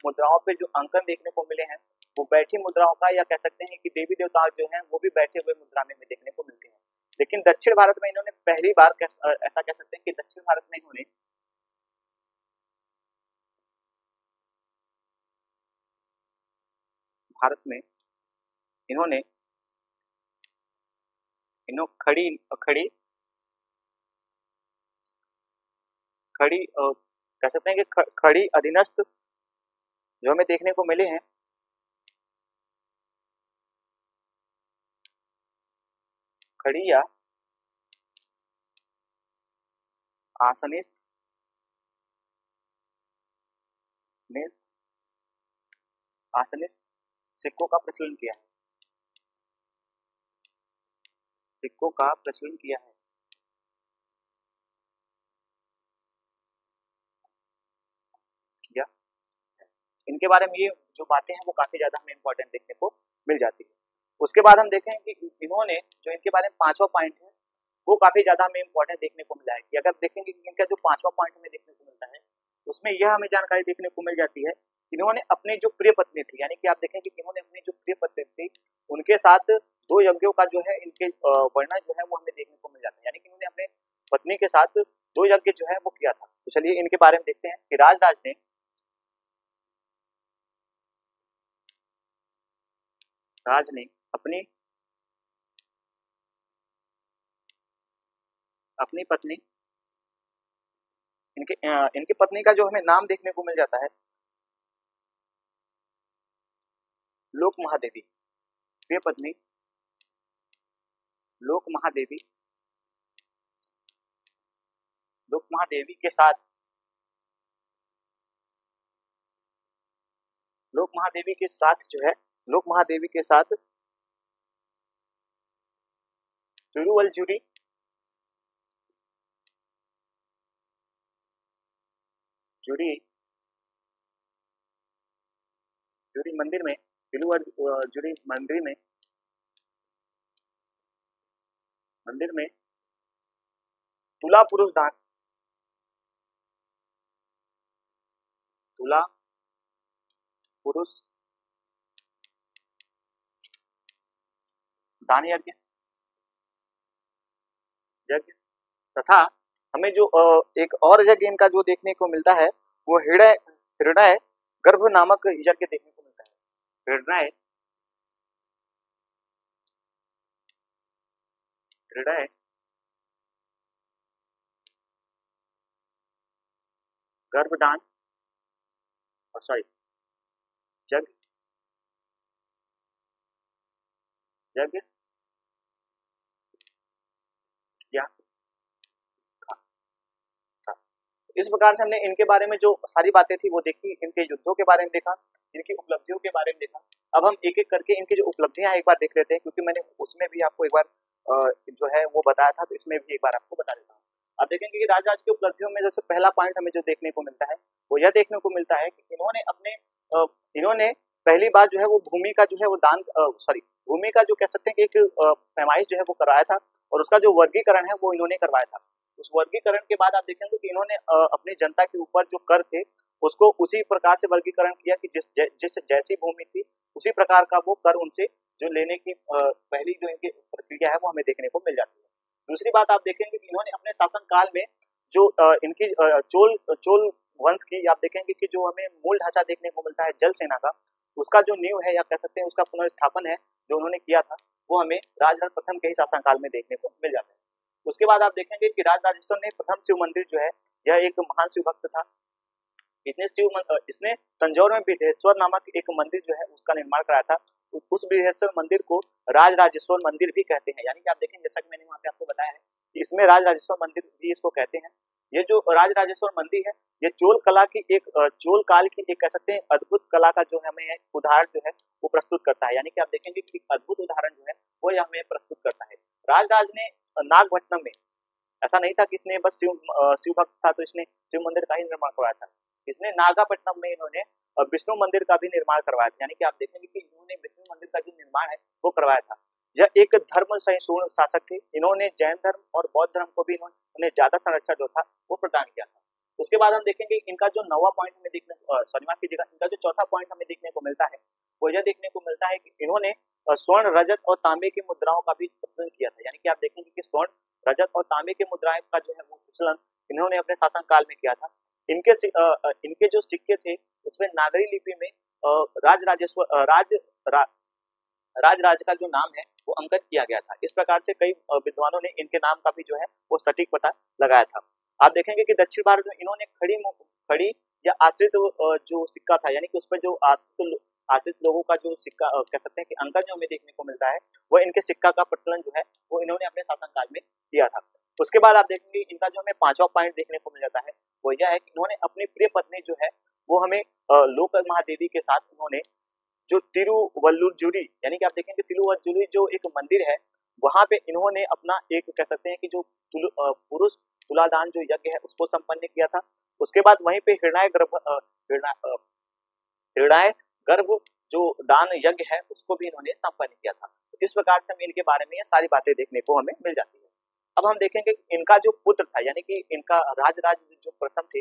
मुद्राओं पे जो अंकन देखने को मिले हैं वो बैठी मुद्राओं का, या कह सकते हैं कि देवी देवता जो हैं वो भी बैठे हुए मुद्रा में देखने को मिलते हैं। लेकिन दक्षिण भारत में इन्होंने पहली बार ऐसा कह सकते हैं कि दक्षिण भारत में इन्होंने खड़ी कह सकते हैं कि खड़ी अधीनस्थ जो हमें देखने को मिले हैं, खड़ी या आसनिस्थ सिक्कों का प्रचलन किया है, किया। इनके बारे में ये जो बातें हैं वो काफी ज्यादा हमें इंपॉर्टेंट देखने को मिल जाती है। उसके बाद हम देखें कि इन्होंने जो इनके बारे में 5वां पॉइंट है वो काफी ज्यादा हमें इंपॉर्टेंट देखने को मिला है। कि अगर देखेंगे कि इनका जो 5वां पॉइंट हमें देखने को मिलता है उसमें यह हमें जानकारी देखने को मिल जाती है, इन्होंने अपनी जो प्रिय पत्नी थी, यानी कि आप देखें कि इन्होंने अपनी जो प्रिय पत्नी थी उनके साथ 2 यज्ञों का जो है इनके वर्णन जो है वो हमें देखने को मिल जाता है, यानी कि इन्होंने अपने पत्नी के साथ 2 यज्ञ जो है वो किया था। तो चलिए इनके बारे में देखते हैं कि राज ने अपनी पत्नी, इनकी पत्नी का जो हमें नाम देखने को मिल जाता है लोक महादेवी, प्रिय पत्नी लोक महादेवी के साथ तिरुवलजुरी मंदिर में, तिरुवलजुरी मंदिर में तुला पुरुष दान यज्ञ तथा हमें जो एक और यज्ञ इनका जो देखने को मिलता है वो हृदय गर्भ नामक यज्ञ देखने को मिलता है। हृदय गर्भदान यज्ञ या इस प्रकार से हमने इनके बारे में जो सारी बातें थी वो देखी, इनके युद्धों के बारे में देखा, इनकी उपलब्धियों के बारे में देखा। अब हम एक एक करके इनकी जो उपलब्धियां एक बार देख लेते हैं, क्योंकि मैंने उसमें भी आपको एक बार जो है वो बताया था, तो इसमें भी एक बार आपको बता देता हूँ। अब देखेंगे कि राजराज की उपलब्धियों में सबसे पहला पॉइंट हमें जो देखने को मिलता है वो यह देखने को मिलता है कि इन्होंने पहली बार जो है वो भूमि का जो है वो भूमि का जो कह सकते हैं कि एक पैमाइश जो है वो कराया था, और उसका जो वर्गीकरण है वो इन्होंने करवाया था। उस वर्गीकरण के बाद आप देखेंगे कि इन्होंने अपनी जनता के ऊपर जो कर थे उसको उसी प्रकार से वर्गीकरण किया कि जिस जैसी भूमि थी उसी प्रकार का वो कर उनसे जो लेने की पहली जो इनकी प्रक्रिया है वो हमें देखने को मिल जाती है। दूसरी बात आप देखेंगे कि इन्होंने अपने शासन काल में जो इनकी चोल चोल वंश की आप देखेंगे कि जो हमें मूल ढांचा देखने को मिलता है जल सेना का, उसका जो नींव है या कह सकते हैं उसका पुनर्स्थापन है जो उन्होंने किया था, वो हमें राजराज प्रथम के ही शासनकाल में देखने को मिल जाता है। उसके बाद आप देखेंगे कि राजराजेश्वर ने प्रथम शिव मंदिर जो है यह एक महान शिव भक्त था। इसने तंजौर में बृहदेश्वर नामक एक मंदिर जो है उसका निर्माण कराया था। उस बृहदेश्वर मंदिर को राजराजेश्वर मंदिर भी कहते हैं, यानी कि आप देखेंगे जैसा कि मैंने वहां पे आपको बताया है कि इसमें राजराजेश्वर मंदिर भी इसको कहते हैं। ये जो राजराजेश्वर मंदिर है ये चोल कला की एक चोल काल की एक कह सकते हैं अद्भुत कला का जो हमें उदाहरण जो है वो प्रस्तुत करता है, यानी कि आप देखेंगे कि अद्भुत उदाहरण जो है वो हमें प्रस्तुत करता है। राजराज ने नागपट्टनम में, ऐसा नहीं था कि इसने बस शिव भक्त था तो इसने शिव मंदिर का ही निर्माण करवाया था, इसने नागापट्टनम में इन्होंने विष्णु मंदिर का भी निर्माण करवाया था, यानी कि आप देखेंगे कि इन्होंने विष्णु मंदिर का जो निर्माण है वो करवाया था। यह एक धर्म सहिष्णु शासक थे, इन्होंने जैन धर्म और बौद्ध धर्म को भी इन्होंने ज्यादा संरक्षण जो था वो प्रदान किया था। उसके बाद हम देखेंगे इनका जो नौवां पॉइंट हमें देखने माफ कीजिएगा, इनका जो चौथा पॉइंट हमें देखने को मिलता है वो यह देखने को मिलता है कि इन्होंने स्वर्ण रजत और तांबे की मुद्राओं का भी प्रचलन किया था, यानी कि आप देखेंगे कि स्वर्ण रजत और तांबे की मुद्राएं का जो है वो प्रचलन इन्होंने अपने शासन काल में किया था। इनके जो सिक्के थे उसमें नागरी लिपि में राज का जो नाम है वो अंकित किया गया था। इस प्रकार से कई विद्वानों ने इनके नाम का भी जो है वो सटीक पता लगाया था। आप देखेंगे कि दक्षिण भारत में इन्होंने खड़ी या आश्रित जो सिक्का था, यानी कि उस पर जो आश्रित लोगों का जो सिक्का कह सकते हैं कि अंकन जो हमें देखने को मिलता है वो इनके सिक्का का प्रचलन जो है वो इन्होंने अपने शासनकाल में किया था। उसके बाद आप देखेंगे इनका जो हमें पांचवा पॉइंट देखने को मिल जाता है वो यह है कि इन्होंने अपनी प्रिय पत्नी जो है वो हमें लोक महादेवी के साथ इन्होंने जो तिरुवल्लुरजुरी, यानी कि आप देखेंगे तिरुवल्लुरजुरी जो एक मंदिर है वहां पे इन्होंने अपना एक कह सकते हैं कि जो पुरुष तुलादान जो यज्ञ है उसको संपन्न किया था। उसके बाद वहीं पे हृदय गर्भ जो दान यज्ञ है उसको भी इन्होंने संपन्न किया था। तो इस प्रकार से हमें इनके बारे में ये सारी बातें देखने को हमें मिल जाती है। अब हम देखेंगे इनका जो पुत्र था, यानी कि इनका राजराज जो प्रथम थे,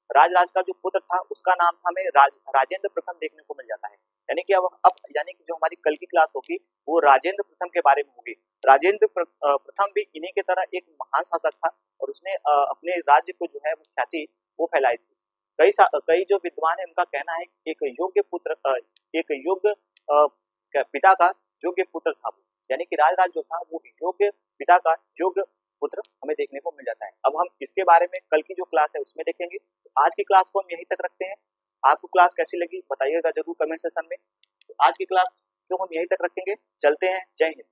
राजराज का जो पुत्र था उसका नाम था हमें राजेंद्र प्रथम देखने को मिल जाता है, यानी कि अब यानी कि जो हमारी कल की क्लास होगी वो राजेंद्र प्रथम के बारे में होगी। राजेंद्र प्रथम भी इन्हीं की तरह एक महान शासक था और उसने अपने राज्य को जो है वो ख्याति वो फैलाई थी। कई जो विद्वान है उनका कहना है एक योग्य पिता का योग्य पुत्र था वो, यानी कि राजराज जो था वो योग्य पिता का योग्य पुत्र हमें देखने को मिल जाता है। अब हम इसके बारे में कल की जो क्लास है उसमें देखेंगे। तो आज की क्लास को हम यहीं तक रखते हैं। आपको क्लास कैसी लगी बताइएगा जरूर कमेंट सेक्शन में। तो आज की क्लास को हम यहीं तक रखेंगे। चलते हैं, जय हिंद।